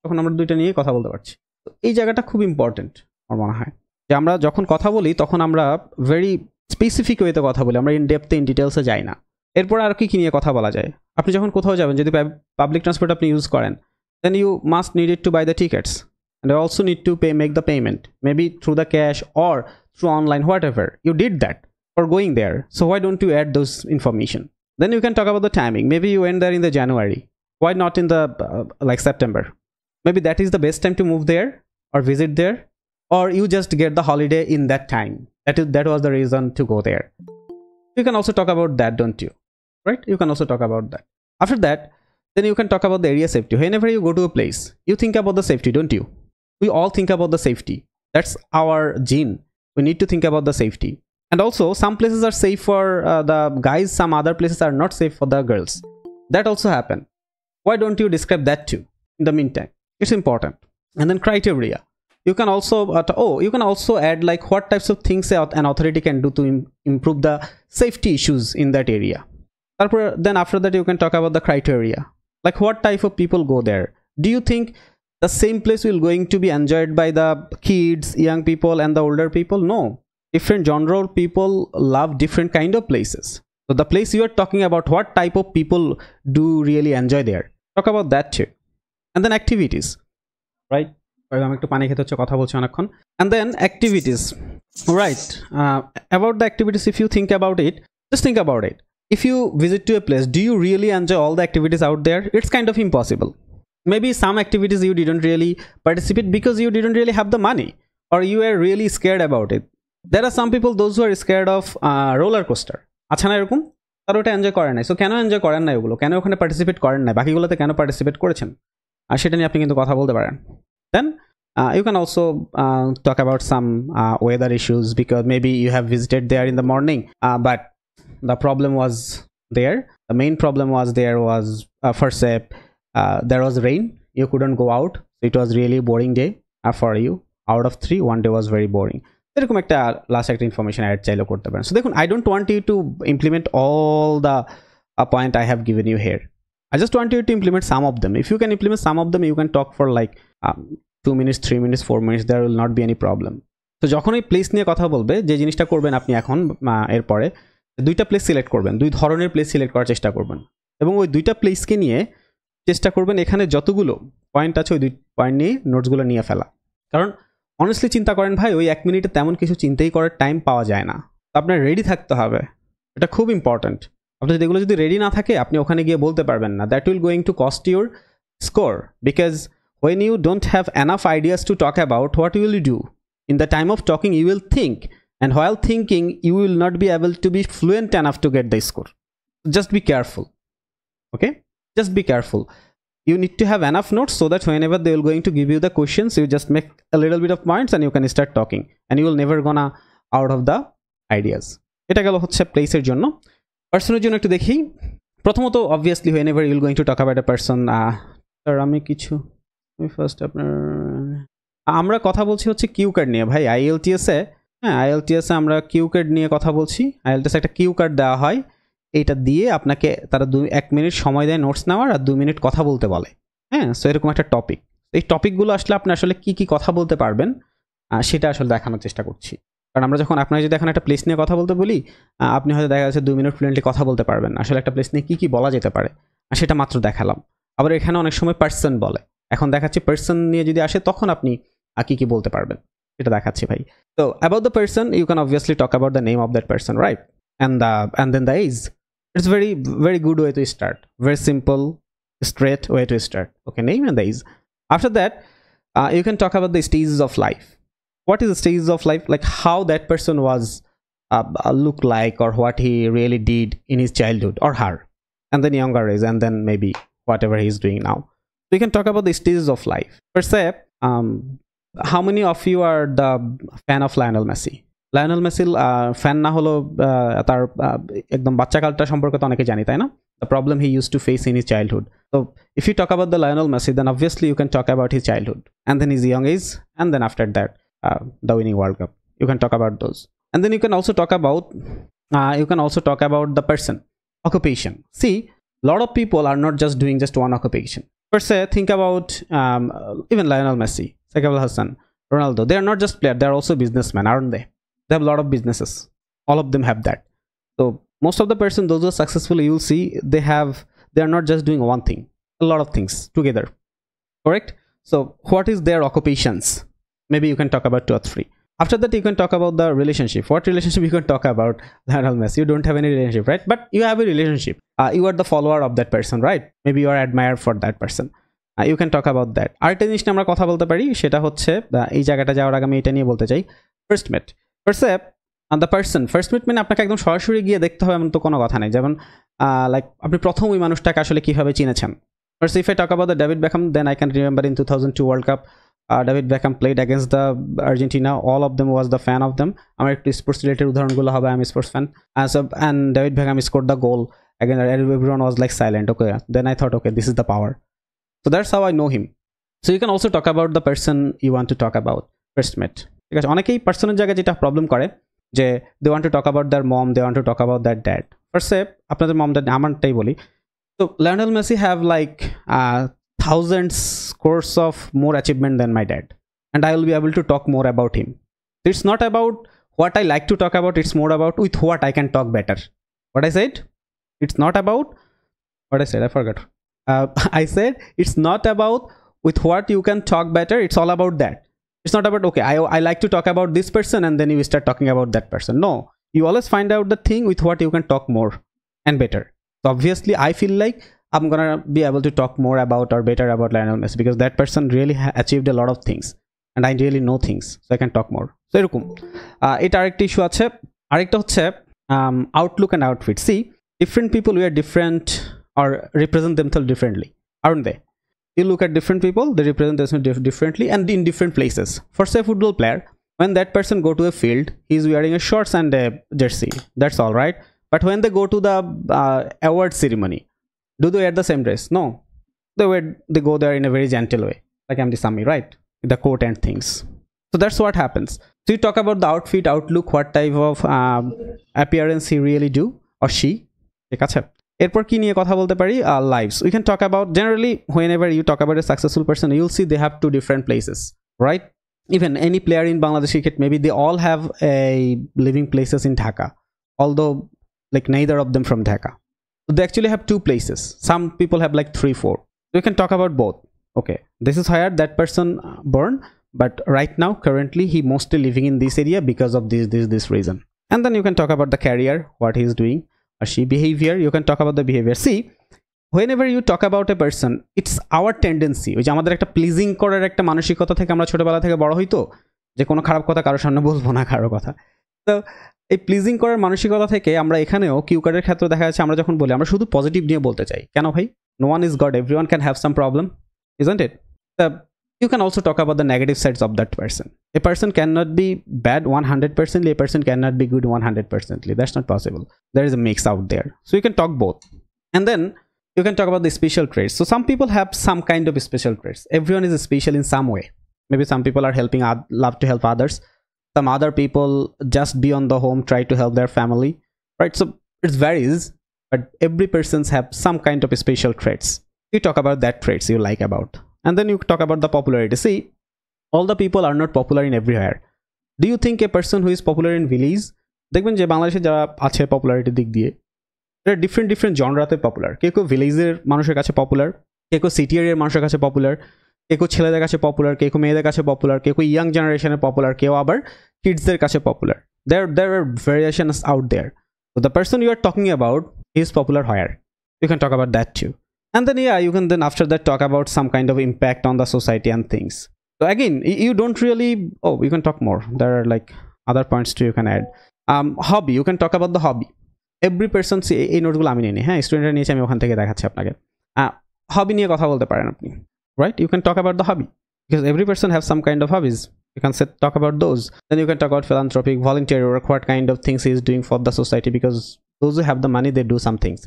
তখন আমরা দুইটা নিয়ে কথা বলতে পারছি। তো এই জায়গাটা খুব ইম্পর্টেন্ট আমার মনে হয়, যে আমরা যখন কথা বলি তখন আমরা ভেরি স্পেসিফিক ওয়েতে কথা বলি, আমরা ইন ডেপথে ইন ডিটেলসে যাই না। এরপর আর কি নিয়ে কথা বলা যায়? আপনি যখন কোথাও যাবেন, যদি পাবলিক ট্রান্সপোর্ট আপনি ইউজ করেন, then you must need it to buy the tickets, and you also need to make the payment, maybe through the cash or through online, whatever. You did that for going there, so why don't you add those information? Then you can talk about the timing. Maybe you went there in the January, why not in the like September? Maybe that is the best time to move there or visit there, or you just get the holiday in that time. That was the reason to go there. You can also talk about that, don't you? Right? You can also talk about that. After that, then you can talk about the area safety. Whenever you go to a place, you think about the safety, don't you? We all think about the safety. That's our gene. We need to think about the safety. And also, some places are safe for the guys, some other places are not safe for the girls. That also happen. Why don't you describe that too in the meantime? It's important. And then criteria. You can also add like what types of things an authority can do to improve the safety issues in that area. Then after that, you can talk about the criteria. Like what type of people go there? Do you think the same place will going to be enjoyed by the kids, young people and the older people? No. Different genre people love different kind of places. So the place you are talking about, what type of people do really enjoy there? Talk about that too. And then activities, right? আমি একটু পানি খেতে হচ্ছে, কথা বলছি অনেকক্ষণ। And then activities, right? About the activities, if you think about it, just think about it. If you visit to a place, do you really enjoy all the activities out there? It's kind of impossible. Maybe some activities you didn't really participate because you didn't really have the money, or you were really scared about it. There are some people, those who are scared of roller coaster. আচ্ছা না এরকম? তারা ওটা enjoy করে নাই। So কেন enjoy করেন না ওগুলো? কেন ওখানে পার্টিসিপেট করেন না? বাকিগুলোতে কেন পার্টিসিপেট করেছেন? আর সেটা নিয়ে আপনি কিন্তু কথা বলতে পারেন। Then you can also talk about some weather issues, because maybe you have visited there in the morning, but the problem was there. The main problem was first there was rain. You couldn't go out. So it was really boring day for you. Out of 3, 1 day was very boring. এরকম একটা last একটা information add চাইলেও করতে পারেন। So দেখুন, I don't want you to implement all the point I have given you here. I just want you to implement some of them. If you can implement some of them, you can talk for like 2 minutes, 3 minutes, 4 minutes. There will not be any problem. তো যখন এই place নিয়ে কথা বলবে, যে জিনিসটা করবেন আপনি এখন এরপরে, দুইটা প্লেস সিলেক্ট করবেন, 2 ধরনের প্লেস সিলেক্ট করার চেষ্টা করবেন, এবং ওই 2টা প্লেসকে নিয়ে চেষ্টা করবেন এখানে যতগুলো পয়েন্ট আছে ওই 2 পয়েন্ট নিয়ে নোটসগুলো নিয়ে ফেলা। কারণ অনেস্টলি চিন্তা করেন ভাই, ওই 1 মিনিটে তেমন কিছু চিন্তাই করার টাইম পাওয়া যায় না। আপনার রেডি থাকতে হবে, এটা খুব ইম্পর্ট্যান্ট। আপনি এগুলো যদি রেডি না থাকে, আপনি ওখানে গিয়ে বলতে পারবেন না। That will going to cost your score, because when you don't have enough ideas to talk about, what you will do in the time of talking, you will think, and while thinking you will not be able to be fluent enough to get the score. Just be careful, okay? Just be careful. You need to have enough notes so that whenever they will going to give you the questions, you just make a little bit of points and you can start talking, and you will never gonna out of the ideas. এটা গেল হচ্ছে প্লেসের জন্য। পার্সনের জন্য একটু দেখি। প্রথমত obviously whenever you will going to talk about a person, আমি কিছু ফার্স্ট আপনার আমরা কথা বলছি হচ্ছে কিউ কার্ড নিয়ে ভাই। আইএলটিএসে, হ্যাঁ আইএলটিএসে আমরা কিউ কার্ড নিয়ে কথা বলছি। আইএলটিএস একটা কিউ কার্ড দেওয়া হয়, এইটা দিয়ে আপনাকে তারা 1 মিনিট সময় দেয় নোটস নেওয়ার, আর 2 মিনিট কথা বলতে বলে। হ্যাঁ, সো এরকম একটা টপিক। এই টপিকগুলো আসলে আপনি আসলে কি কি কথা বলতে পারবেন সেটা আসলে দেখানোর চেষ্টা করছি। কারণ আমরা যখন আপনাকে যদি এখন একটা প্লেস নিয়ে কথা বলতে বলি, আপনি হয়তো দেখা যাচ্ছে 2 মিনিট ফ্লুয়েন্টলি কথা বলতে পারবেন না। আসলে একটা প্লেস নিয়ে কি বলা যেতে পারে সেটা মাত্র দেখালাম। আবার এখানে অনেক সময় পার্সন বলে, এখন দেখাচ্ছি পার্সন নিয়ে যদি আসে তখন আপনি কি বলতে পারবেন এটা দেখাচ্ছি ভাই। তো about the person you can obviously talk about the name of that person, right? and then the age. It's very good way to start, very simple, straight way to start. Okay, name and the age. After that, you can talk about the stages of life. What is the stages of life? Like how that person was look like, or what he really did in his childhood, or her, and then younger age, and then maybe whatever he's doing now. So you can talk about the stages of life. Per se, how many of you are the fan of Lionel Messi? Lionel মেসির fan না হলো তার একদম বাচ্চাকালটা সম্পর্কে তো অনেকে জানি, তাই না? The problem he use to face in his childhood. So if you talk about the Lionel Messi, then obviously you can talk about his childhood, and then his young age, and then after that the winning World Cup. You can talk about those, and then you can also talk about the person occupation. See, a lot of people are not just doing just one occupation. Per se, think about even Lionel Messi, Saif al-Hasan, Ronaldo. They are not just players; they are also businessmen, aren't they? They have a lot of businesses. All of them have that. So most of the person, those who are successful, you'll see they are not just doing one thing, a lot of things together, correct? So what is their occupations? Maybe you can talk about 2 or 3. After that, you can talk about the relationship. What relationship you can talk about? Lionel Messi, you don't have any relationship, right? But you have a relationship. You are the follower of that person, right? Maybe you are admired for that person. You can talk about that. আরেকটা জিনিস আমরা কথা বলতে পারি, সেটা হচ্ছে এই জায়গাটা যাওয়ার আগে আমি এটা নিয়ে বলতে চাই, first met. The person first meet মানে আপনাকে একদম সরাসরি গিয়ে দেখতে হবে এমন তো কোনো কথা নেই। যেমন লাইক আপনি প্রথম ওই মানুষটাকে আসলে কিভাবে চিনেছেন। First if I talk about the David Beckham, then I can remember in 2002 world cup, David Beckham played against the Argentina, all of them was the fan of them. আমার একটু স্পোর্টস রিলেটেড উদাহরণগুলো হবে, আমি sports fan, and David Beckham score the goal again, everyone was like silent. Okay, then I thought, okay, this is the power. So that's how I know him. So you can also talk about the person you want to talk about, first met. ঠিক আছে, অনেকেই পার্সনের জায়গায় যেটা problem করে যে they want to talk about their mom, they want to talk about their dad. ফার্স্টে আপনাদের মম ড্যাড, আমারটাই বলি। তো Lionel Messi have like thousands scores of more achievement than my dad, and I will be able to talk more about him. It's not about what I like to talk about, it's more about with what I can talk better. What I said? It's not about what I said, I forgot. I said it's not about with what you can talk better, it's all about that. It's not about, okay, I like to talk about this person and then you start talking about that person. No, you always find out the thing with what you can talk more and better. So obviously I feel like I'm gonna be able to talk more about or better about Lionel Messi because that person really achieved a lot of things and I really know things, so I can talk more. So এরকম এটা আরেকটা issue আছে। আরেকটা হচ্ছে outlook and outfit. See, different people wear different or represent themselves differently, aren't they? You look at different people, they represent themselves differently and in different places. For say a football player, when that person go to a field, he's wearing a shorts and a jersey, that's all right. But when they go to the award ceremony, do they wear the same dress? No, they go there in a very gentle way, like MD Sami, right, with the coat and things. So that's what happens. So you talk about the outfit, outlook, what type of appearance he really do or she. ঠিক আছে, এরপর কি নিয়ে কথা বলতে পারি? Lives. We can talk about generally whenever you talk about a successful person, you'll see they have 2 different places, right? Even any player in Bangladesh cricket, maybe they all have a living places in Dhaka, although like neither of them from Dhaka. So they actually have 2 places. Some people have like 3, 4. So you can talk about both. Okay, this is where that person born, but right now currently he mostly living in this area because of this reason. And then you can talk about the career, what he is doing or she, behavior. You can talk about the behavior. See, whenever you talk about a person, it's our tendency, ওই যে আমাদের একটা pleasing করার একটা মানসিকতা থেকে আমরা ছোটবেলা থেকে বড় হইতো যে কোনো খারাপ কথা কারোর সামনে বলবো না কারো কথা। তো এই প্লিজিং করার মানসিকতা থেকে আমরা এখানেও কিউ কার্ডের ক্ষেত্রে দেখা যাচ্ছে আমরা যখন বলি আমরা শুধু পজিটিভ নিয়ে বলতে চাই। কেন ভাই? No one is God, everyone can have some problem, isn't it? You can also talk about the negative sides of that person. A person cannot be bad 100%, a person cannot be good 100%. That's not possible. There is a mix out there. So you can talk both. And then you can talk about the special traits. So some people have some kind of special traits. Everyone is special in some way. Maybe some people are love to help others. Some other people just be on the home, try to help their family, right? So it varies, but every person's have some kind of special traits. You talk about that traits you like about. And then you talk about the popularity. See, all the people are not popular in everywhere. Do you think a person who is popular in village, দেখবেন যে বাংলাদেশে যারা আছে পপুলারিটির দিক দিয়ে এরা different different জনরাতে popular. কেউ কেউ ভিলেজের মানুষের কাছে পপুলার, কেউ কেউ সিটি এরিয়ার মানুষের কাছে পপুলার, কেউ কেউ ছেলেদের কাছে পপুলার, কেউ কেউ মেয়েদের কাছে পপুলার, কেউ কেউ ইয়াং জেনারেশনের পপুলার, কেউ আবার কিডসদের কাছে popular. There are variations out there. So the person you are talking about is popular where? You can talk about that too. And then yeah, you can then after that talk about some kind of impact on the society and things. So again, you don't really, oh, you can talk more. There are like other points too you can add. Hobby, you can talk about the hobby. Every person এই নোটগুলো আমি নিই, হ্যাঁ স্টুডেন্টরা নিয়েছি, আমি ওখান থেকে দেখাচ্ছি আপনাকে। হবি নিয়ে কথা বলতে পারেন আপনি, right? You can talk about the hobby because every person have some kind of hobbies. You can talk about those. Then you can talk about philanthropic, voluntary work, what kind of things he is doing for the society, because those who have the money, they do some things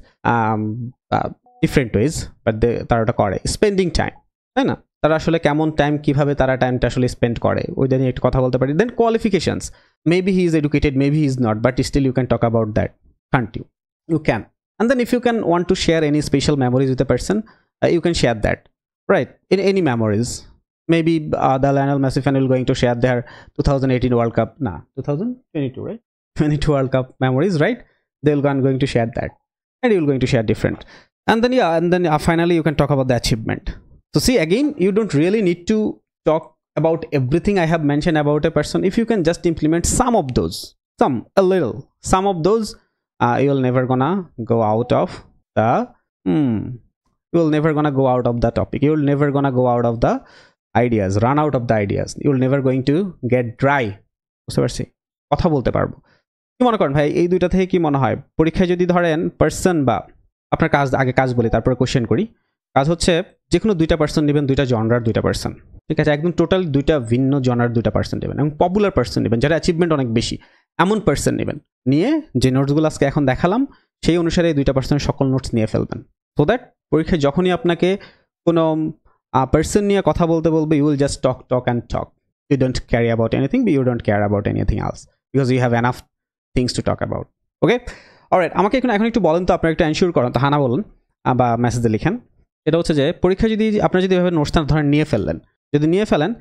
different ways, but তারা ওটা করে। Spending time, তাই না, তারা আসলে কেমন time, কিভাবে তারা টাইমটা আসলে স্পেন্ড করে, ওইটা নিয়ে একটু কথা বলতে পারি। Then qualifications, maybe he is educated, maybe he is not, but still you can talk about that, can't you? You can. And then if you can want to share any special memories with a person, you can share that, right? In any memories, maybe the Lionel Messi fan will going to share their 2018 World Cup, 2022, right? 22 World Cup memories, right? They'll going to share that, and you're going to share different. And then yeah, and then finally you can talk about the achievement. So see, again, you don't really need to talk about everything I have mentioned about a person. If you can just implement some of those, a little, some of those, you'll never gonna go out of the you'll never gonna go out of the topic, you'll never gonna go out of the ideas, run out of the ideas, you'll never going to get dry. বুঝতে পারছি, কথা বলতে পারবো। কি মনে করেন ভাই, এই দুইটা থেকে কি মনে হয় পরীক্ষায় যদি ধরেন পার্সন বা আপনার কাজ, আগে কাজ বলি তারপরে কোশ্চেন করি। কাজ হচ্ছে যে কোনো দুইটা পার্সন নেবেন, দুইটা জনরার দুইটা পার্সন, ঠিক আছে, একদম টোটাল দুইটা ভিন্ন জনরার দুইটা পার্সন নেবেন, এবং পপুলার পার্সন নেবেন যারা অ্যাচিভমেন্ট অনেক বেশি, এমন পার্সন নেবেন। নিয়ে যে নোটসগুলো আজকে এখন দেখালাম সেই অনুসারে এই দুইটা পার্সনের সকল নোটস নিয়ে ফেলবেন, সো দ্যাট পরীক্ষায় যখনই আপনাকে কোনো পার্সন নিয়ে কথা বলতে বলবে, you will just talk and talk, you don't carry about anything, you don't care about anything else, because you have enough things to talk about. Okay, alright, আমাকে এখন একটু বলেন তো, আপনারা একটু এনশিওর করেন তো, হানা বলুন বা মেসেজে লিখেন। এটা হচ্ছে যে পরীক্ষা যদি আপনারা যদি এভাবে নোটসটা ধরেন নিয়ে ফেললেন, যদি নিয়ে ফেলেন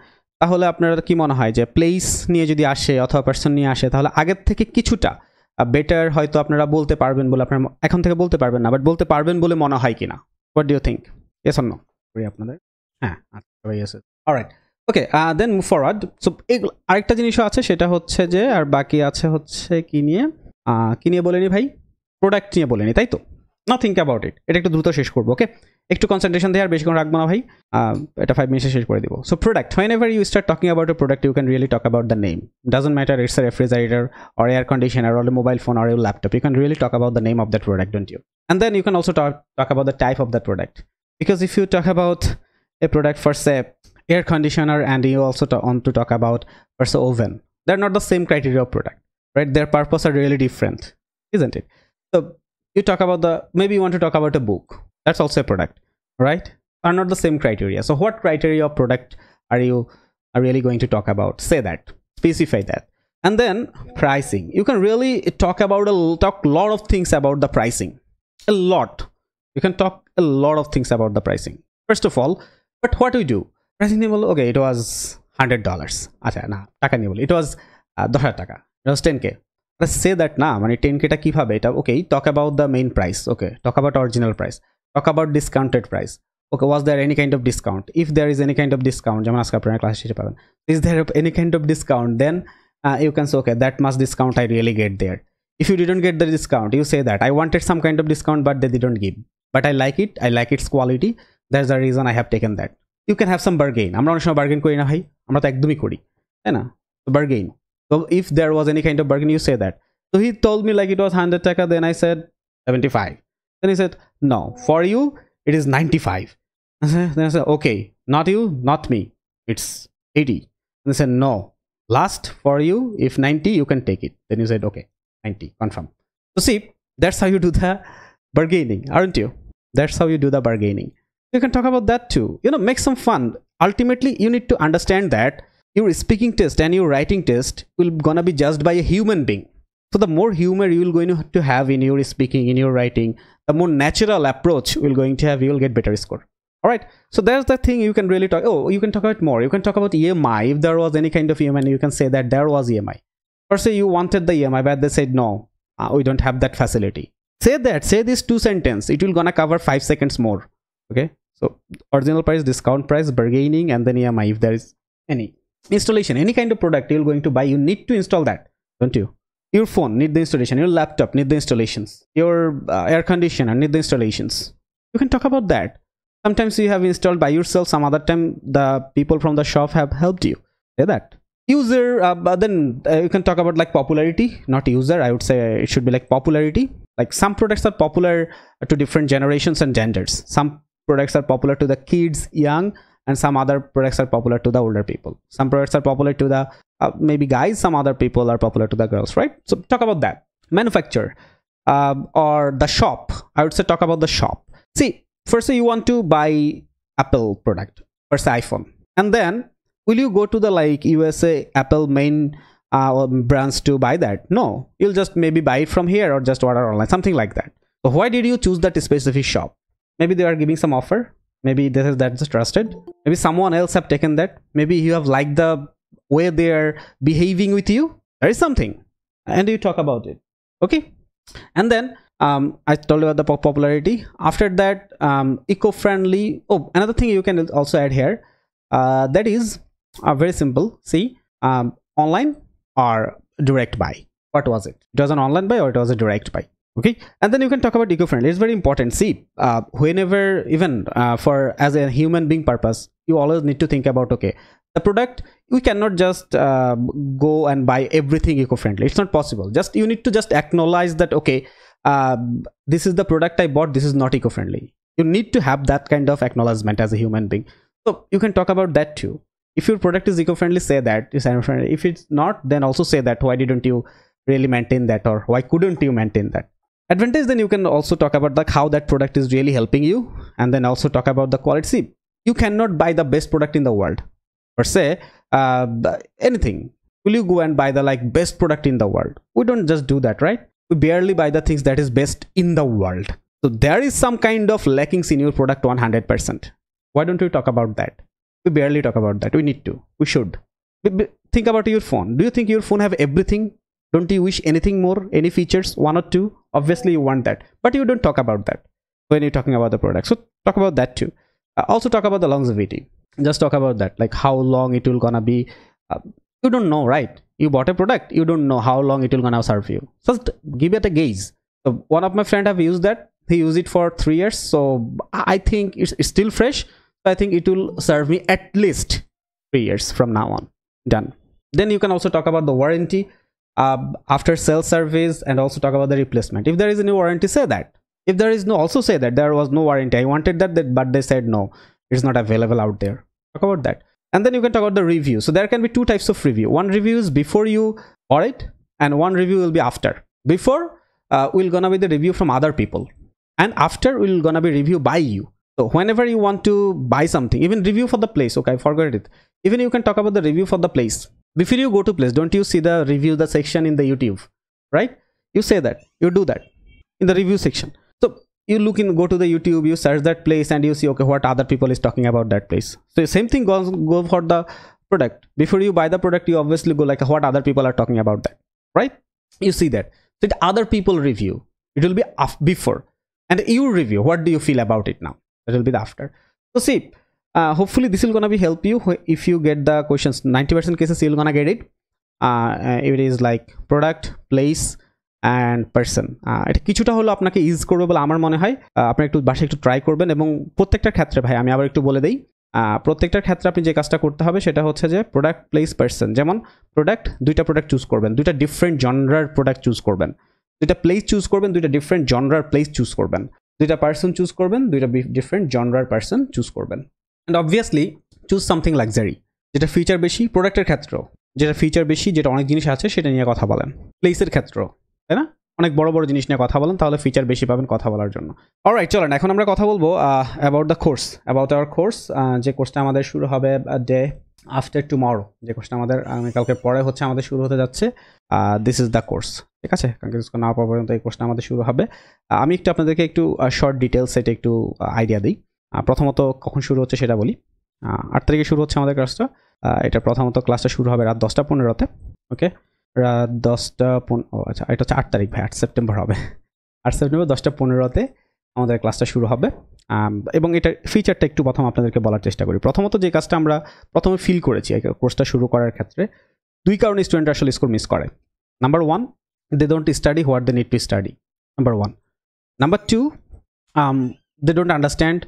তাহলে আপনারা কি মনে হয় যে প্লেস নিয়ে যদি আসে অথবা পার্সন নিয়ে আসে, তাহলে আগের থেকে কিছুটা বেটার হয়তো আপনারা বলতে পারবেন বলে, আপনারা এখন থেকে বলতে পারবেন না, বাট বলতে পারবেন বলে মনে হয় কিনা? What do you think? Yes or no করি আপনাদের? হ্যাঁ, আচ্ছা, yes. Alright, okay, then move forward. So আরেকটা জিনিসও আছে, সেটা হচ্ছে যে আর বাকি আছে হচ্ছে কি নিয়ে বলেনি ভাই, প্রোডাক্ট নিয়ে বলেনি, তাই তো? না, থিঙ্ক অ্যাবাউট ইট, এটা একটু দ্রুত শেষ করবো। ওকে, একটু কনসেন্ট্রেশন দিয়ে আর বেশিক্ষণ রাখবো না ভাই, এটা 5 মিনিটে শেষ করে দিব। So product, whenever you start talking about a product, you can really talk about the name. Doesn't matter it's a refrigerator or air conditioner or a mobile phone or a laptop, you can really talk about the name of that product, don't you? And then you can also talk about the type of that product, because if you talk about a product for say air conditioner and you also want to talk about for say oven, they're not the same criteria of product, right? Their purpose are really different, isn't it? So you talk about maybe you want to talk about a book, that's also a product, right? Are not the same criteria. So what criteria of product are you really going to talk about? Say that, specify that. And then pricing, you can really talk lot of things about the pricing, a lot. You can talk a lot of things about the pricing, first of all. But what we do, pricing নিয়ে বললো, okay, it was $100, আচ্ছা না, টাকা নিয়ে বলি, it was 10,000 টাকা, it was 10K. Let's say that না, মানে 10K টা কিভাবে, এটা okay, talk about the main price, okay, talk about original price, talk about discounted price, okay, was there any kind of discount? If there is any kind of discount, যেমন আজকে আপনারা class শেষে পাবেন, is there any kind of discount? Then you can say, okay, that much discount I really get there. If you didn't get the discount, you say that I wanted some kind of discount but they didn't give, but I like it, I like its quality, that's the reason I have taken that. You can have some bargain. আমরা অনেক সময় bargain করি না ভাই, আমরা তো একদমই করি, তাই না? Bargain, so if there was any kind of bargain, you say that. So he told me like it was 100 টাকা, then I said 75, then he said no, for you it is 95. Then I said, okay, not you, not me, it's 80. And they said, no, last for you, if 90 you can take it. Then you said, okay, 90, confirm. So see, that's how you do the bargaining, aren't you? That's how you do the bargaining. You can talk about that too, make some fun. Ultimately you need to understand that your speaking test and your writing test will gonna be judged by a human being. So the more humor you will going to have in your speaking, in your writing, the more natural approach you will going to have, you will get better score. All right, so there's the thing you can really talk. Oh, you can talk about more. You can talk about EMI. If there was any kind of EMI, you can say that there was EMI. Or say you wanted the EMI, but they said no, we don't have that facility. Say that. Say this 2 sentence. It will gonna cover 5 seconds more. Okay. So original price, discount price, bargaining, and then EMI. If there is any installation, any kind of product you're going to buy, you need to install that, don't you? Your phone need the installation. Your laptop need the installations. Your air conditioner need the installations. You can talk about that. Sometimes you have installed by yourself, some other time the people from the shop have helped you. Say that. User, but then you can talk about like popularity, not user. I would say it should be like popularity. Like some products are popular to different generations and genders. Some products are popular to the kids, young, and some other products are popular to the older people. Some products are popular to the maybe guys, some other people are popular to the girls, right? So talk about that. Manufacturer or the shop. I would say talk about the shop. See, first you want to buy Apple product, first iPhone, and then will you go to the like USA Apple main brands to buy that? No, you'll just maybe buy it from here or just order online, something like that. So why did you choose that specific shop? Maybe they are giving some offer. Maybe that's trusted. Maybe someone else have taken that. Maybe you have liked the way they are behaving with you. There is something, and you talk about it. Okay, and then I told you about the popularity. After that, eco-friendly. Oh, another thing you can also add here. That is very simple. See, online or direct buy. What was it? It was an online buy or it was a direct buy. Okay, and then you can talk about eco-friendly. It's very important. See, whenever even for as a human being purpose, you always need to think about, okay, the product, we cannot just go and buy everything eco-friendly. It's not possible. Just you need to just acknowledge that, okay, this is the product I bought, this is not eco-friendly. You need to have that kind of acknowledgement as a human being. So you can talk about that too. If your product is eco-friendly, say that it's eco-friendly. If it's not, then also say that why didn't you really maintain that, or why couldn't you maintain that. Advantage, then you can also talk about like how that product is really helping you, and then also talk about the quality. See, you cannot buy the best product in the world, or say anything. Will you go and buy the like best product in the world? We don't just do that, right? We barely buy the things that is best in the world. So there is some kind of lackings in your product 100%. Why don't we talk about that? We barely talk about that. We need to. We should. Think about your phone. Do you think your phone have everything? Don't you wish anything more? Any features? 1 or 2? Obviously you want that, but you don't talk about that when you're talking about the product. So talk about that too. Also talk about the longevity. Just talk about that, like how long it will gonna be. You don't know, right? You bought a product, you don't know how long it will gonna serve you. Just give it a gaze. So one of my friend have used that. He used it for 3 years. So I think it's still fresh. I think it will serve me at least 3 years from now on. Done. Then you can also talk about the warranty, after sales service, and also talk about the replacement. If there is any warranty, say that. If there is no, also say that there was no warranty. I wanted that, but they said no, it's not available out there. Talk about that. And then you can talk about the review. So there can be 2 types of review. One review is before you bought it, and one review will be after. Before will gonna be the review from other people, and after will gonna be review by you. So whenever you want to buy something, even review for the place, okay, I forgot it. Even you can talk about the review for the place. Before you go to place, don't you see the review, the section in the YouTube, right? You say that, you do that in the review section. So you go to the YouTube, you search that place, and you see, okay, what other people is talking about that place. So same thing go for the product. Before you buy the product, you obviously go like what other people are talking about that, right? You see that. So the other people review, it will be before, and you review. What do you feel about it now? That will be the after. So see, hopefully this will gonna be help you if you get the questions. 90% cases you're gonna get it. It is like product, place, and person. এটা কিছুটা হলো আপনাকে use করবে বলে আমার মনে হয়। আপনি একটু বাসায় একটু ট্রাই করবেন, এবং প্রত্যেকটা ক্ষেত্রে ভাই আমি আবার একটু বলে দেই, প্রত্যেকটার ক্ষেত্রে আপনি যে কাজটা করতে হবে সেটা হচ্ছে যে প্রোডাক্ট, প্লেস, পার্সন। যেমন প্রোডাক্ট, 2টা প্রোডাক্ট চুজ করবেন, 2টা ডিফারেন্ট জনরার প্রোডাক্ট চুজ করবেন, 2টা প্লেস চুজ করবেন, 2টা ডিফারেন্ট জনরার প্লেস চুজ করবেন, 2টা পার্সন চুজ করবেন, 2টা ডিফারেন্ট জনরার পার্সন চুজ করবেন। And obviously choose something luxury, যেটা ফিচার বেশি। প্রোডাক্টের ক্ষেত্রেও যেটা ফিচার বেশি, যেটা অনেক জিনিস আছে সেটা নিয়ে কথা বলেন। প্লেসের ক্ষেত্রেও, তাই না, অনেক বড় বড় জিনিস নিয়ে কথা বলেন, তাহলে ফিচার বেশি পাবেন কথা বলার জন্য। অলরাইট, চলেন এখন আমরা কথা বলবো about the course, about our course. যে কোর্সটা আমাদের শুরু হবে ডে আফটার টুমরো, যে কোর্সটা আমাদের কালকে পরে হচ্ছে আমাদের শুরু হতে যাচ্ছে। দিস ইজ দ্য কোর্স, ঠিক আছে? কালকে না পাওয়া পর্যন্ত এই কোর্সটা আমাদের শুরু হবে। আমি একটু আপনাদেরকে একটু শর্ট ডিটেলস এটা একটু আইডিয়া দিই। প্রথমত কখন শুরু হচ্ছে সেটা বলি। 8 তারিখে শুরু হচ্ছে আমাদের ক্লাসটা। এটা প্রথমত ক্লাসটা শুরু হবে রাত 10:15-তে। ওকে, রাত 10:15। ও আচ্ছা, এটা হচ্ছে 8 তারিখ ভাই, 8 সেপ্টেম্বর হবে। 8 সেপ্টেম্বর 10:15-তে আমাদের ক্লাসটা শুরু হবে। এবং এটার ফিচারটা একটু প্রথম আপনাদেরকে বলার চেষ্টা করি। প্রথমত যে কাজটা আমরা প্রথমে ফিল করেছি কোর্সটা শুরু করার ক্ষেত্রে, 2 কারণে স্টুডেন্টরা আসলে স্কোর মিস করে। Number 1, they don't study what they need to study. Number 1. Number 2, they don't understand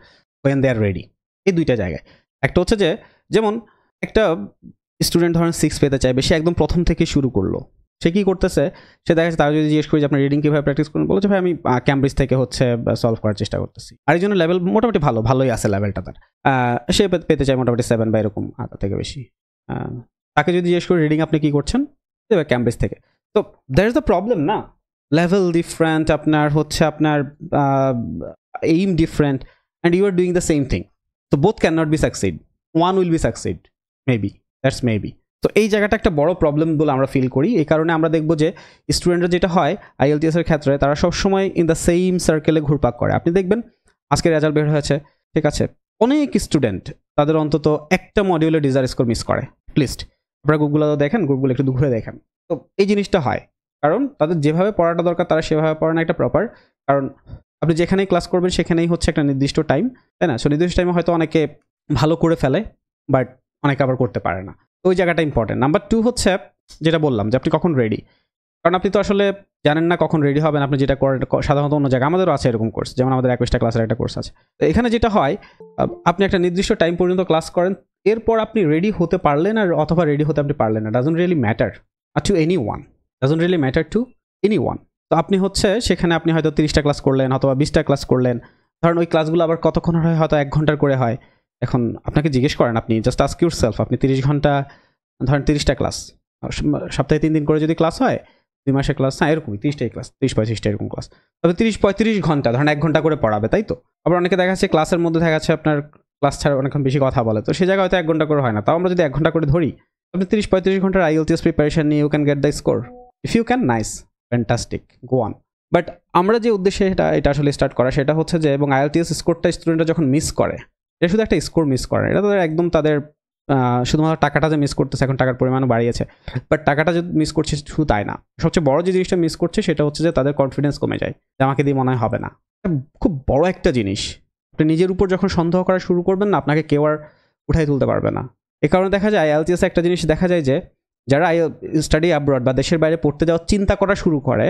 when they are ready. এই দুইটা জায়গায় একটা হচ্ছে যে, যেমন একটা স্টুডেন্ট ধরেন 6 পেতে চাইবে, সে একদম প্রথম থেকে শুরু করলো। সে কি করতেছে, সে দেখা যাচ্ছে তারা যদি জিজ্ঞেস করি যে আপনার রিডিং কীভাবে প্র্যাকটিস করুন, বলছে ভাই আমি ক্যামব্রিজ থেকে হচ্ছে সলভ করার চেষ্টা করতেছি। আর এই জন্য লেভেল মোটামুটি ভালোই আছে লেভেলটা তার। সে পেতে চায় মোটামুটি 7 বা এরকম, তার থেকে বেশি। তাকে যদি জিজ্ঞেস করি রিডিং আপনি কী করছেন, দেবে ক্যামব্রিজ থেকে। তো দ্যাট ইজ দ্য প্রবলেম না, লেভেল ডিফারেন্ট, আপনার হচ্ছে আপনার aim different, and you are doing the same thing. তো both can not be succeed, one will be succeed, maybe, that's maybe. তো এই জায়গাটা একটা বড় প্রবলেম বলে আমরা ফিল করি। এই কারণে আমরা দেখবো যে স্টুডেন্টরা যেটা হয় IELTS এর ক্ষেত্রে, তারা সবসময় ইন দ্য সেম সার্কেলে ঘুরপাক করে। আপনি দেখবেন আজকে রেজাল্ট বের হয়েছে, ঠিক আছে, অনেক স্টুডেন্ট তাদের অন্তত একটা মডিউলে ডিজায়ার স্কোর মিস করে লিস্ট। আপনারা গ্রুপগুলো দেখেন, গ্রুপগুলো একটু ঘুরে দেখেন। তো এই জিনিসটা হয় কারণ তাদের যেভাবে পড়াটা দরকার তারা সেভাবে পড়ে না, একটা প্রপার। কারণ আপনি যেখানেই ক্লাস করবেন সেখানেই হচ্ছে একটা নির্দিষ্ট টাইম, তাই না? সো নির্দিষ্ট টাইমে হয়তো অনেকে ভালো করে ফেলে, বাট অনেকে আবার করতে পারে না। তো ওই জায়গাটা ইম্পর্টেন্ট। নাম্বার 2 হচ্ছে যেটা বললাম যে আপনি কখন রেডি, কারণ আপনি তো আসলে জানেন না কখন রেডি হবেন। আপনি যেটা করেন সাধারণত অন্য জায়গায়, আমাদেরও আছে এরকম কোর্স, যেমন আমাদের 21টা ক্লাসের একটা কোর্স আছে। তো এখানে যেটা হয়, আপনি একটা নির্দিষ্ট টাইম পর্যন্ত ক্লাস করেন, এরপর আপনি রেডি হতে পারলেন আর অথবা রেডি হতে আপনি পারলেন না, doesn't really matter to any one, doesn't really matter to any one. তো আপনি হচ্ছে সেখানে আপনি হয়তো 30টা ক্লাস করলেন অথবা 20টা ক্লাস করলেন, ধরেন ওই ক্লাসগুলো আবার কতক্ষণ হয়, হয়তো 1 ঘন্টার করে হয়। এখন আপনাকে জিজ্ঞেস করেন, আপনি জাস্ট আস্ক ইউরসেলফ, আপনি 30 ঘন্টা, ধরেন 30টা ক্লাস, সপ্তাহে 3 দিন করে যদি ক্লাস হয়, 2 মাসের ক্লাস, না এরকমই 30টাই ক্লাস, 30-35টা এরকম ক্লাস, তবে 30-35 ঘন্টা, ধরেন 1 ঘন্টা করে পড়াবে, তাই তো? আবার অনেকে দেখা যাচ্ছে ক্লাসের মধ্যে দেখা যাচ্ছে আপনার ক্লাস ছাড়া অনেকক্ষণ বেশি কথা বলে, তো সেই জায়গায় হয়তো 1 ঘন্টা করে হয় না। তাও আমরা যদি 1 ঘন্টা করে ধরি, আপনি 30-35 ঘন্টার IELTS প্রিপারেশন নিয়ে you can get the score. If you can, nice, fantastic, go on. But আমরা যে উদ্দেশ্যে এটা আসলে স্টার্ট করা, সেটা হচ্ছে যে, এবং IELTS স্কোরটা স্টুডেন্টরা যখন মিস করে, এটা শুধু একটা স্কোর মিস করে, এটা তাদের একদম তাদের শুধুমাত্র টাকাটা যে মিস করতেছে, এখন টাকার পরিমাণও বাড়িয়েছে, বাট টাকাটা যে মিস করছে শুধু তাই না, সবচেয়ে বড় যে জিনিসটা মিস করছে সেটা হচ্ছে যে তাদের কনফিডেন্স কমে যায়, যে আমাকে দিয়ে মনে হয় হবে না। খুব বড় একটা জিনিস। আপনি নিজের উপর যখন সন্দেহ করা শুরু করবেন না, আপনাকে কেউ আর উঠাই তুলতে পারবে না। এ কারণে দেখা যায় IELTS একটা জিনিস দেখা যায় যে, যারা স্টাডি অ্যাব্রড বা দেশের বাইরে পড়তে যাওয়ার চিন্তা করা শুরু করে,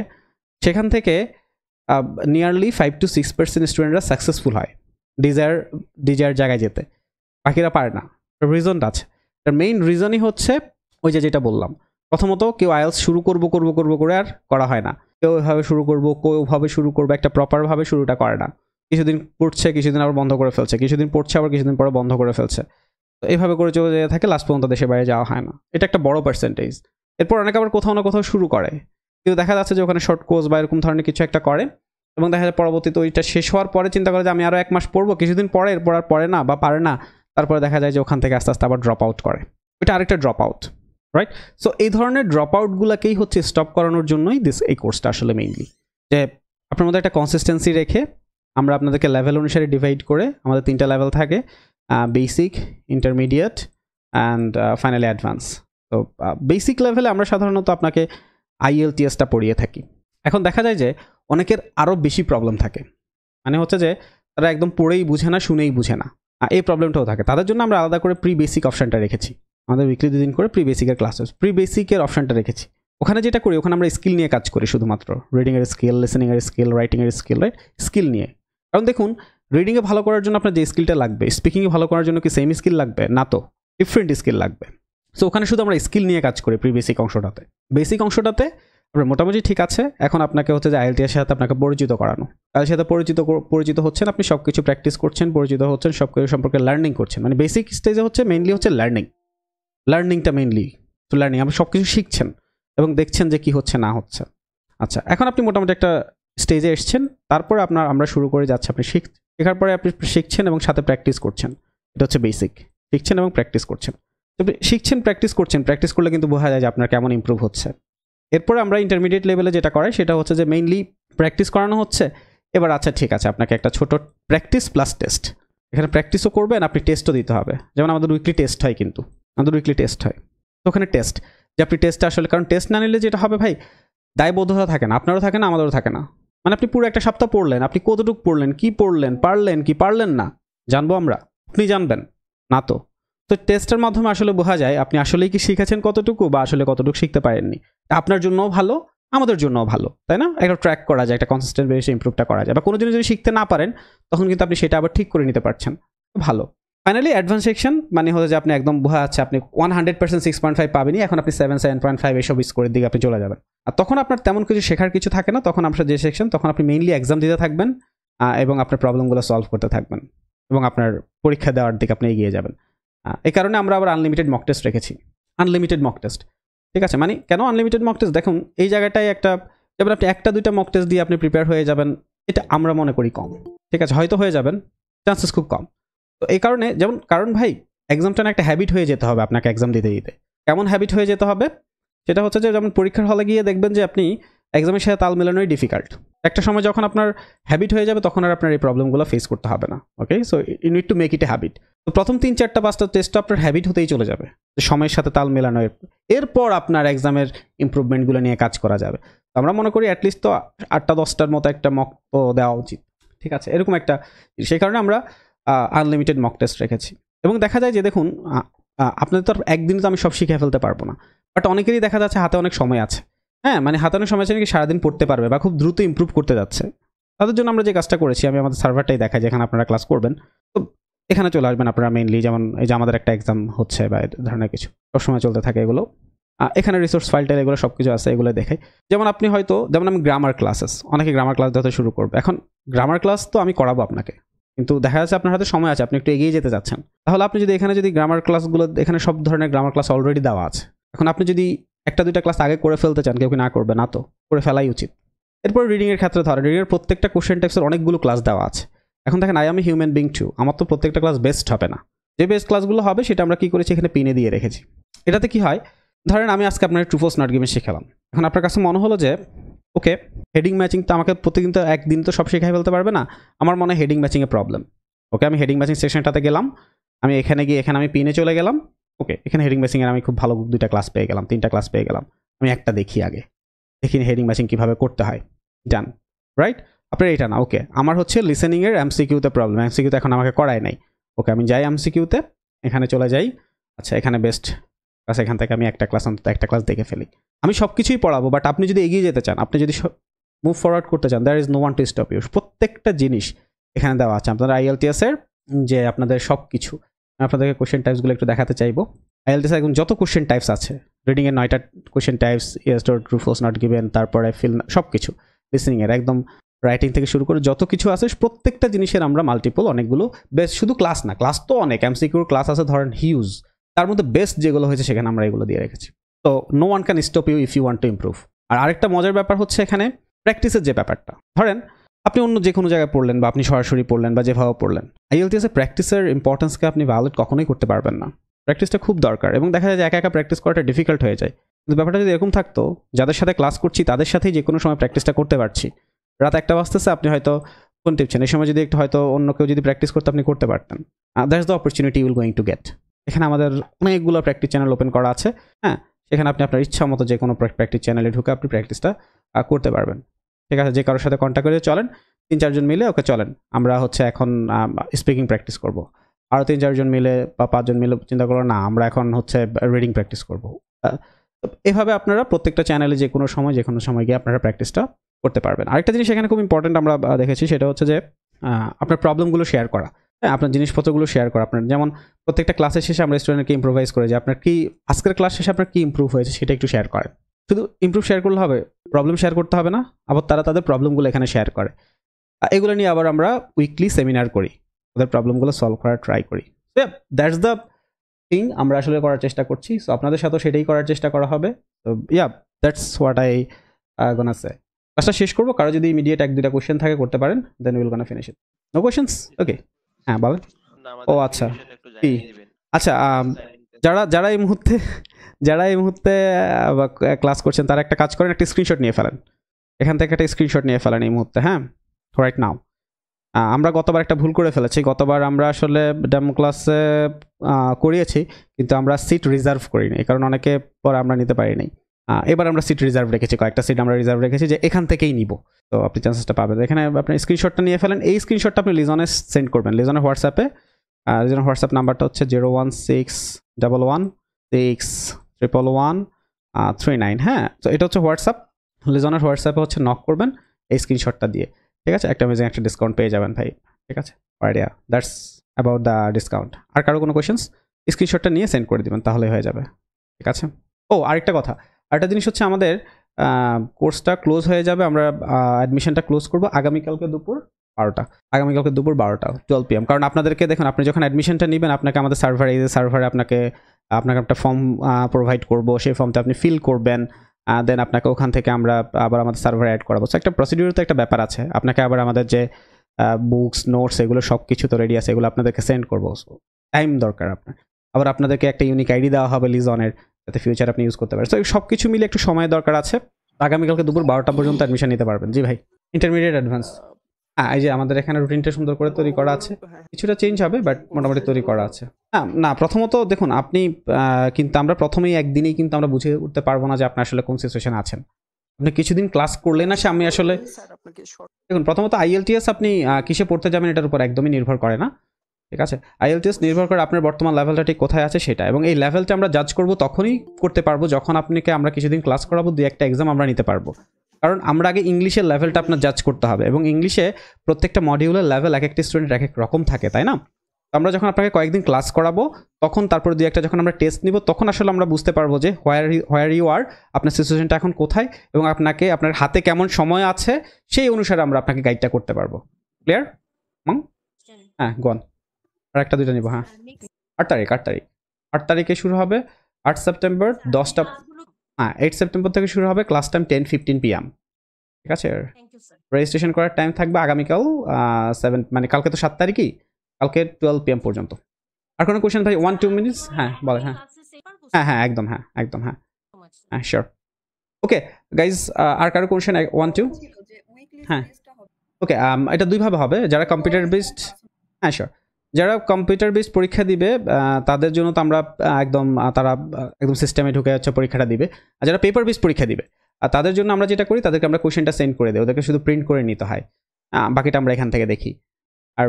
সেখান থেকে নিয়ারলি 5-6% স্টুডেন্টরা সাকসেসফুল হয় ডিজায়ার জায়গায় যেতে, বাকিরা পারে না। রিজনটা আছে, তার মেইন রিজনই হচ্ছে ওই যেটা বললাম, প্রথমত কেউ IELTS শুরু করবো করে আর করা হয় না। কেউ এভাবে শুরু করবো, একটা প্রপারভাবে শুরুটা করে না। কিছুদিন পড়ছে, কিছুদিন আবার বন্ধ করে ফেলছে, কিছুদিন পড়ছে আবার কিছুদিন পরে বন্ধ করে ফেলছে। তো এভাবে করে চলে যেতে থাকে, লাস্ট পর্যন্ত দেশের বাইরে যাওয়া হয় না। এটা একটা বড় পার্সেন্টেজ। এরপর অনেকে আবার কোথাও না কোথাও শুরু করে, কিন্তু দেখা যাচ্ছে যে ওখানে শর্ট কোর্স বা এরকম ধরনের কিছু একটা করে, এবং দেখা যায় পরবর্তীতে ওইটা শেষ হওয়ার পরে চিন্তা করে যে আমি আরও 1 মাস পড়বো, কিছুদিন পরে এরপর আর পড়ে না বা পারে না, তারপরে দেখা যায় যে ওখান থেকে আস্তে আস্তে আবার ড্রপ আউট করে। এটা আরেকটা ড্রপ আউট, রাইট? সো এই ধরনের ড্রপ আউটগুলোকেই হচ্ছে স্টপ করানোর জন্যই এই কোর্সটা আসলে মেইনলি, যে আপনার মধ্যে একটা কনসিস্টেন্সি রেখে আমরা আপনাদেরকে লেভেল অনুসারে ডিভাইড করে, আমাদের 3টা লেভেল থাকে, basic, intermediate and finally advance. তো বেসিক লেভেলে আমরা সাধারণত আপনাকে IELTSটা পড়িয়ে থাকি। এখন দেখা যায় যে অনেকের আরও বেশি প্রবলেম থাকে, মানে হচ্ছে যে তারা একদম পড়েই বুঝে না, শুনেই বুঝে না, এই প্রবলেমটাও থাকে। তাদের জন্য আমরা আলাদা করে প্রি বেসিক অপশানটা রেখেছি, আমাদের উইকলি 2 দিন করে প্রি বেসিকের ক্লাসেস, প্রি বেসিকের অপশানটা রেখেছি। ওখানে যেটা করি, ওখানে আমরা স্কিল নিয়ে কাজ করি, শুধুমাত্র রিডিংয়ের স্কিল, লিসেনিংয়ের স্কিল, রাইটিংয়ের স্কিল, রাইট? স্কিল নিয়ে। কারণ দেখুন, রিডিংয়ে ভালো করার জন্য আপনার যে স্কিলটা লাগবে, স্পিকিংয়ে ভালো করার জন্য কি সেম স্কিল লাগবে? না তো, ডিফারেন্ট স্কিল লাগবে। সো ওখানে শুধু আমরা স্কিল নিয়ে কাজ করি প্রি বেসিক অংশটাতে। বেসিক অংশটাতে আপনার মোটামুটি ঠিক আছে। এখন আপনাকে হচ্ছে যে IELTS সাথে আপনাকে পরিচিত করানো, তার সাথে পরিচিত হচ্ছেন, আপনি সব কিছু প্র্যাকটিস করছেন, পরিচিত হচ্ছেন, সব কিছু সম্পর্কে লার্নিং করছেন। মানে বেসিক স্টেজে হচ্ছে মেইনলি হচ্ছে লার্নিংটা মেইনলি। তো লার্নিং, আপনি সব কিছু শিখছেন এবং দেখছেন যে কি হচ্ছে না হচ্ছে। আচ্ছা, এখন আপনি মোটামুটি একটা স্টেজে এসছেন, তারপরে আমরা শুরু করে যাচ্ছি, আপনি শেখার পরে আপনি শিখছেন এবং সাথে প্র্যাকটিস করছেন। এটা হচ্ছে বেসিক, শিখছেন এবং প্র্যাকটিস করছেন। শিখছেন, প্র্যাকটিস করলে কিন্তু বোঝা যায় যে আপনার কেমন ইমপ্রুভ হচ্ছে। এরপরে আমরা ইন্টারমিডিয়েট লেভেলে যেটা করাই সেটা হচ্ছে যে মেইনলি প্র্যাকটিস করানো হচ্ছে। এবার আচ্ছা ঠিক আছে, আপনাকে একটা ছোট প্র্যাকটিস প্লাস টেস্ট, এখানে প্র্যাকটিসও করবেন, আপনি টেস্টও দিতে হবে। যেমন আমাদের উইকলি টেস্ট হয়, কিন্তু আমাদের উইকলি টেস্ট হয়, তো ওখানে টেস্ট, যে আপনি টেস্টটা আসলে, কারণ টেস্ট না নিলে যেটা হবে ভাই, দায়বদ্ধতা থাকে না, আপনারও থাকে না, আমাদেরও থাকে না। মানে আপনি পুরো একটা সপ্তাহ পড়লেন, আপনি কতটুকু পড়লেন, কি পড়লেন, পারলেন কি পারলেন না, জানবো আমরা? আপনি জানবেন না তো। তো টেস্টের মাধ্যমে আসলে বোঝা যায় আপনি আসলেই কি শিখেছেন কতটুকু, বা আসলে কতটুকু শিখতে পারেননি। আপনার জন্যও ভালো, আমাদের জন্যও ভালো, তাই না? একটা ট্র্যাক করা যায়, একটা কনসিস্টেন্ট বেসে ইমপ্রুভটা করা যায়। বা কোনো জিনিস যদি শিখতে না পারেন, তখন কিন্তু আপনি সেটা আবার ঠিক করে নিতে পারছেন, ভালো। ফাইনালি অ্যাডভান্স সেকশন মানে হচ্ছে যে আপনি একদম বোঝা যাচ্ছে আপনি 100% 6.5 পাবেনই, এখন আপনি 7, 7.5 এইসব স্কোরের দিকে আপনি চলে যাবেন। আর তখন আপনার তেমন কিছু শেখার কিছু থাকে না, তখন আপনার যে সেকশন, তখন আপনি মেইনলি এক্সাম দিতে থাকবেন এবং আপনার প্রবলেমগুলো সলভ করতে থাকবেন এবং আপনার পরীক্ষা দেওয়ার দিকে আপনি এগিয়ে যাবেন। এই কারণে আমরা আবার আনলিমিটেড মক টেস্ট রেখেছি, আনলিমিটেড মক টেস্ট। ঠিক আছে, মানে কেন আনলিমিটেড মক টেস্ট? দেখুন এই জায়গাটায় একটা, যেমন আপনি একটা দুইটা মক টেস্ট দিয়ে আপনি প্রিপেয়ার হয়ে যাবেন, এটা আমরা মনে করি কম। ঠিক আছে, হয়তো হয়ে যাবেন, চান্সেস খুব কম। তো এই কারণে, যেমন কারণ ভাই এক্সামটা না একটা হ্যাবিট হয়ে যেতে হবে আপনাকে, এক্সাম দিতে দিতে। কেমন হ্যাবিট হয়ে যেতে হবে? সেটা হচ্ছে যে যেমন পরীক্ষার হলে গিয়ে দেখবেন যে আপনি এক্সামের সাথে তাল মেলানোই ডিফিকাল্ট। একটা সময় যখন আপনার হ্যাবিট হয়ে যাবে, তখন আর আপনার এই প্রবলেমগুলো ফেস করতে হবে না। Okay, so you need to make it a habit. তো প্রথম 3, 4টা 5টা টেস্ট আপনার হ্যাবিট হতেই চলে যাবে, সময়ের সাথে তাল মেলানো। এরপর আপনার এক্সামের ইমপ্রুভমেন্টগুলো নিয়ে কাজ করা যাবে। তো আমরা মনে করি অ্যাটলিস্ট তো 8টা 10টার মতো একটা মক তো দেওয়া উচিত। ঠিক আছে, এরকম একটা, সেই কারণে আমরা আনলিমিটেড মক টেস্ট রেখেছি। এবং দেখা যায় যে দেখুন, আপনাদের তো একদিনে তো আমি সব শিখে ফেলতে পারবো না, বাট অনেকেরই দেখা যাচ্ছে হাতে অনেক সময় আছে। হ্যাঁ, মানে হাতে অনেক সময় আছে নাকি সারাদিন পড়তে পারবে বা খুব দ্রুত ইমপ্রুভ করতে যাচ্ছে। তাদের জন্য আমরা যে কাজটা করেছি, আমি আমাদের সার্ভারটাই দেখাই যেখানে আপনারা ক্লাস করবেন। তো এখানে চলে আসবেন আপনারা মেইনলি, যেমন এই যে আমাদের একটা এক্সাম হচ্ছে বা এই ধরনের কিছু সবসময় চলতে থাকে এগুলো। এখানে রিসোর্স ফাইলটা এগুলো সব কিছু আছে, এগুলো দেখাই। যেমন আপনি হয়তো, যেমন আমি গ্রামার ক্লাসেস, অনেকে গ্রামার ক্লাস দিতে শুরু করবে। এখন গ্রামার ক্লাস তো আমি করাবো আপনাকে, কিন্তু দেখা যাচ্ছে আপনার হাতে সময় আছে, আপনি একটু এগিয়ে যেতে চাচ্ছেন, তাহলে আপনি যদি এখানে যদি গ্রামার ক্লাসগুলো, এখানে সব ধরনের গ্রামার ক্লাস অলরেডি দেওয়া আছে। এখন আপনি যদি একটা দুইটা ক্লাস আগে করে ফেলতে চান, কেউ কি না করবে? না তো, করে ফেলাই উচিত। এরপর রিডিংয়ের ক্ষেত্রে ধরেন, রিডিংয়ের প্রত্যেকটা কোশ্চেন টাইপসের অনেকগুলো ক্লাস দেওয়া আছে। এখন দেখেন, I am a human being too, আমার তো প্রত্যেকটা ক্লাস বেস্ট হবে না। যে বেস্ট ক্লাসগুলো হবে সেটা আমরা কি করেছি, এখানে পিনে দিয়ে রেখেছি। এটাতে কি হয়, ধরেন আমি আজকে আপনার ট্রু ফলস নট গিভেন শেখালাম। এখন আপনার কাছে মনে হলো যে ওকে, হেডিং ম্যাচিং তো আমাকে প্রতিদিন তো একদিন তো সব শেখাই ফেলতে পারবে না, আমার মনে হয় হেডিং ম্যাচিংয়ে প্রবলেম। ওকে, আমি হেডিং ম্যাচিং সেকশনটাতে গেলাম, আমি এখানে গিয়ে এখানে আমি পিনে চলে গেলাম। ওকে, এখানে হেডিং ম্যাচিংয়ের আমি খুব ভালো 2টা ক্লাস পেয়ে গেলাম, 3টা ক্লাস পেয়ে গেলাম। আমি একটা দেখি আগে, দেখি হেডিং ম্যাচিং কীভাবে করতে হয়, ডান, রাইট? আপনার এটা না, ওকে আমার হচ্ছে লিসেনিংয়ের এমসিকিউতে প্রবলেম, এমসিকিউতে এখন আমাকে করায় নাই। ওকে, আমি যাই এমসিকিউতে, এখানে চলে যাই। আচ্ছা, এখানে বেস্ট ক্লাস, এখান থেকে আমি একটা ক্লাস, অন্তত একটা ক্লাস দেখে ফেলি। আমি সব কিছুই পড়াবো, বাট আপনি যদি এগিয়ে যেতে চান, আপনি যদি মুভ ফরওয়ার্ড করতে চান, there is no one to stop you. প্রত্যেকটা জিনিস এখানে দেওয়া আছে। আপনাদের আইএলটিএসের যে আপনাদের সব কিছু, আপনাদেরকে কোশ্চেন টাইপসগুলো একটু দেখাতে চাইবো। আইএলটিএস এখন যত কোশ্চেন টাইপস আছে, রিডিংয়ের 9টা question types, yes or true false not given, তারপরে ফিল, সব কিছু, লিসেনিংয়ের একদম রাইটিং থেকে শুরু করে যত কিছু আছে, প্রত্যেকটা জিনিসের আমরা মাল্টিপল অনেকগুলো বেস্ট, শুধু ক্লাস না, ক্লাস তো অনেক, এমসিকিউর ক্লাস আছে ধরেন হিউজ, তার মধ্যে বেস্ট যেগুলো হয়েছে সেখানে আমরা এগুলো দিয়ে রেখেছি। তো no one can stop you if you want to improve. আর আরেকটা মজার ব্যাপার হচ্ছে এখানে প্র্যাকটিসের যে ব্যাপারটা, ধরেন আপনি অন্য যে কোনো জায়গায় পড়লেন বা আপনি সরাসরি পড়লেন বা যেভাবে পড়লেন, আইএলটিএসে প্র্যাকটিসের ইম্পর্টেন্সকে আপনি ভ্যালিড কখনোই করতে পারবেন না। প্র্যাকটিসটা খুব দরকার, এবং দেখা যায় যে একা একা প্র্যাকটিস করাটা ডিফিকাল্ট হয়ে যায়। কিন্তু ব্যাপারটা যদি এরকম থাকতো, যাদের সাথে ক্লাস করছি তাদের সাথেই যে কোনো সময় প্র্যাকটিসটা করতে পারছি, রাত 1টা বাজতেছে, আপনি হয়তো ফোন টিপছেন, এই সময় যদি একটু হয়তো অন্য কেউ যদি প্র্যাকটিস করতে আপনি করতে পারতেন, that's the opportunity you will going to get. এখানে আমাদের অনেকগুলো প্র্যাকটিস চ্যানেল ওপেন করা আছে। হ্যাঁ, সেখানে আপনি আপনার ইচ্ছা মতো যে কোনো প্র্যাকটিস চ্যানেলে ঢুকে আপনি প্র্যাকটিসটা করতে পারবেন। ঠিক আছে, যে কারোর সাথে কন্ট্যাক্ট করে চলেন, 3-4 জন মিলে ওকে চলেন, আমরা হচ্ছে এখন স্পিকিং প্র্যাকটিস করব। আরও 3-4 জন মিলে বা 5 জন মিলে চিন্তা করলো না আমরা এখন হচ্ছে রিডিং প্র্যাকটিস করব। এভাবে আপনারা প্রত্যেকটা চ্যানেলে যে কোনো সময় গিয়ে আপনারা প্র্যাকটিসটা করতে পারবেন। আরেকটা জিনিস এখানে খুব ইম্পর্টেন্ট আমরা দেখেছি, সেটা হচ্ছে যে আপনার প্রবলেমগুলো শেয়ার করা, হ্যাঁ, আপনার জিনিসপত্রগুলো শেয়ার করা। আপনার যেমন প্রত্যেকটা ক্লাসের শেষে আমরা স্টুডেন্টকে ইম্প্রোভাইজ করে যে আপনার কি আজকের ক্লাস শেষে আপনার কি ইমপ্রুভ হয়েছে সেটা একটু শেয়ার করেন। শুধু ইমপ্রুভ শেয়ার করলে হবে, প্রবলেম শেয়ার করতে হবে না। আবার তারা তাদের প্রবলেমগুলো এখানে শেয়ার করে, এগুলো নিয়ে আবার আমরা উইকলি সেমিনার করি, ওদের প্রবলেমগুলো সলভ করার ট্রাই করি। দ্যাটস দ্য থিং আমরা আসলে করার চেষ্টা করছি। সো আপনাদের সাথেও সেটাই করার চেষ্টা করা হবে। তো ইয়া, দ্যাটস হোয়াট আই গোনা সে। ক্লাসটা শেষ করবো, কারো যদি ইমিডিয়েট 1-2টা কোয়েশ্চেন থাকে করতে পারেন, then will gonna finish it. No questions? Okay, হ্যাঁ বলেন। ও আচ্ছা, কি আচ্ছা, যারা এই মুহূর্তে ক্লাস করছেন তারা একটা কাজ করেন, একটা স্ক্রিনশট নিয়ে ফেলেন, এখান থেকে একটা স্ক্রিনশট নিয়ে ফেলেন এই মুহূর্তে, হ্যাঁ, রাইট নাও। আমরা গতবার একটা ভুল করে ফেলেছি। গতবার আমরা আসলে ডেমো ক্লাসে করিয়েছি, কিন্তু আমরা সিট রিজার্ভ করিনি, এই কারণে অনেকে পরে আমরা নিতে পারিনি। এবার আমরা সিট রিজার্ভ রেখেছি, কয়েকটা সিট আমরা রিজার্ভ রেখেছি যে এখান থেকেই নিব, তো আপনি চান্সেসটা পাবেন। এখানে আপনি স্ক্রিনশটটা নিয়ে ফেলেন, এই স্ক্রিনশটটা আপনি লিজনে সেন্ড করবেন, লিজনের হোয়াটসঅ্যাপে। লিজনের হোয়াটসঅ্যাপ নাম্বারটা হচ্ছে 01611161139। হ্যাঁ, তো এটা হচ্ছে হোয়াটসঅ্যাপ। লিজনের হোয়াটসঅ্যাপে হচ্ছে নক করবেন এই স্ক্রিনশটটা দিয়ে, ঠিক আছে? একটা অ্যামেজিং একটা ডিসকাউন্ট পেয়ে যাবেন ভাই, ঠিক আছে? Idea that's about the discount. আর কারো কোনো কোয়েশ্চেন্স, স্ক্রিনশটটা নিয়ে সেন্ড করে দিবেন, তাহলে হয়ে যাবে, ঠিক আছে? ও আরেকটা কথা, আরেকটা জিনিস হচ্ছে আমাদের কোর্সটা ক্লোজ হয়ে যাবে, আমরা অ্যাডমিশনটা ক্লোজ করবো আগামীকালকে দুপুর 12টা, আগামীকালকে দুপুর 12টা 12 PM। কারণ আপনাদেরকে দেখুন, আপনি যখন অ্যাডমিশনটা নেবেন আপনাকে আমাদের সার্ভারে, এই যে সার্ভারে আপনাকে একটা ফর্ম প্রোভাইড করবো, সেই ফর্মটা আপনি ফিল করবেন, দেন আপনাকে ওখান থেকে আমরা আবার আমাদের সার্ভারে অ্যাড করাবো। সো একটা প্রসিডিউর তো একটা ব্যাপার আছে, আপনাকে আবার আমাদের যে বুকস নোটস এগুলো সব কিছু তো রেডি আছে, এগুলো আপনাদেরকে সেন্ড করবো। সো টাইম দরকার আপনার, আবার আপনাদেরকে একটা ইউনিক আইডি দেওয়া হবে লিজনের, যাতে ফিউচার আপনি ইউজ করতে পারেন। তো সব কিছু মিলে একটু সময় দরকার আছে। আগামীকালকে দুপুর 12টা পর্যন্ত অ্যাডমিশন নিতে পারবেন। জি ভাই, ইন্টারমিডিয়েট অ্যাডভান্স। এই যে আমাদের এখানে রুটিনটা সুন্দর করে তৈরি করা আছে, কিছুটা চেঞ্জ হবে বাট মোটামুটি তৈরি করা আছে। না প্রথমত দেখুন আপনি কিন্তু আমরা প্রথমেই একদিনেই কিন্তু আমরা বুঝে উঠতে পারবো না যে আপনি আসলে কোন সিচুয়েশন আছেন। আপনি কিছুদিন ক্লাস করলে না, সে আমি আসলে দেখুন, প্রথমত আইএলটিএস আপনি কিসে পড়তে যাবেন এটার উপর একদমই নির্ভর করে না, ঠিক আছে? আইএলটিএস নির্ভর করে আপনার বর্তমান লেভেলটা ঠিক কোথায় আছে সেটা, এবং এই লেভেলটা আমরা জাজ করব তখনই করতে পারবো যখন আপনাকে আমরা কিছুদিন ক্লাস করাবো, দুই একটা এক্সাম আমরা নিতে পারবো। কারণ আমরা আগে ইংলিশের লেভেলটা আপনার জাজ করতে হবে, এবং ইংলিশে প্রত্যেকটা মডিউলের লেভেল এক একটা স্টুডেন্ট এক এক রকম থাকে, তাই না? তো আমরা যখন আপনাকে কয়েকদিন ক্লাস করাবো তখন তারপর দুই একটা যখন আমরা টেস্ট নিব তখন আসলে আমরা বুঝতে পারবো যে হোয়ার ইউ আর, আপনার সিচুয়েশনটা এখন কোথায়, এবং আপনাকে আপনার হাতে কেমন সময় আছে সেই অনুসারে আমরা আপনাকে গাইডটা করতে পারবো। ক্লিয়ার? হ্যাঁ গন, আর একটা দুইটা নিবো। হ্যাঁ 8 তারিখে শুরু হবে, 8 সেপ্টেম্বর 10টা। হ্যাঁ 8 সেপ্টেম্বর থেকে শুরু হবে, ক্লাস টাইম 10:15 PM, ঠিক আছে? রেজিস্ট্রেশন করার টাইম থাকবে আগামীকাল 7, মানে কালকে তো 7 তারিখই, কালকে 12 PM পর্যন্ত। আর কোনো কোয়েশ্চেন ভাই? 1-2 মিনিটস। হ্যাঁ বলেন। হ্যাঁ হ্যাঁ হ্যাঁ একদম, হ্যাঁ একদম, হ্যাঁ হ্যাঁ শিওর। ওকে গাইজ, আর কারো কোয়েশ্চেন? 1-2। হ্যাঁ ওকে, এটা দুইভাবে হবে, যারা কম্পিউটার বেসড, হ্যাঁ শিওর, যারা কম্পিউটার বেসড পরীক্ষা দিবে তাদের জন্য তো আমরা একদম তারা একদম সিস্টেমে ঢুকে যাচ্ছে পরীক্ষাটা দিবে। আর যারা পেপার বেসড পরীক্ষা দিবে তাদের জন্য আমরা যেটা করি, তাদেরকে আমরা কোয়েশ্চেনটা সেন্ড করে দিই, ওদেরকে শুধু প্রিন্ট করে নিতে হয়, বাকিটা আমরা এখান থেকে দেখি। আর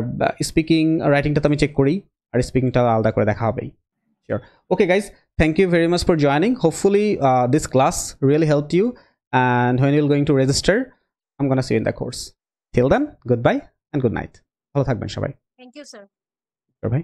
স্পিকিং রাইটিংটা তো আমি চেক করি, আর স্পিকিংটা আলাদা করে দেখা হবেই। Sure. Okay guys, thank you very much for joining. Hopefully this class really helped you, and when you're going to register, I'm gonna see you in the course. Till then, goodbye and good night. ভালো থাকবেন সবাই। Thank you sir. ভাই।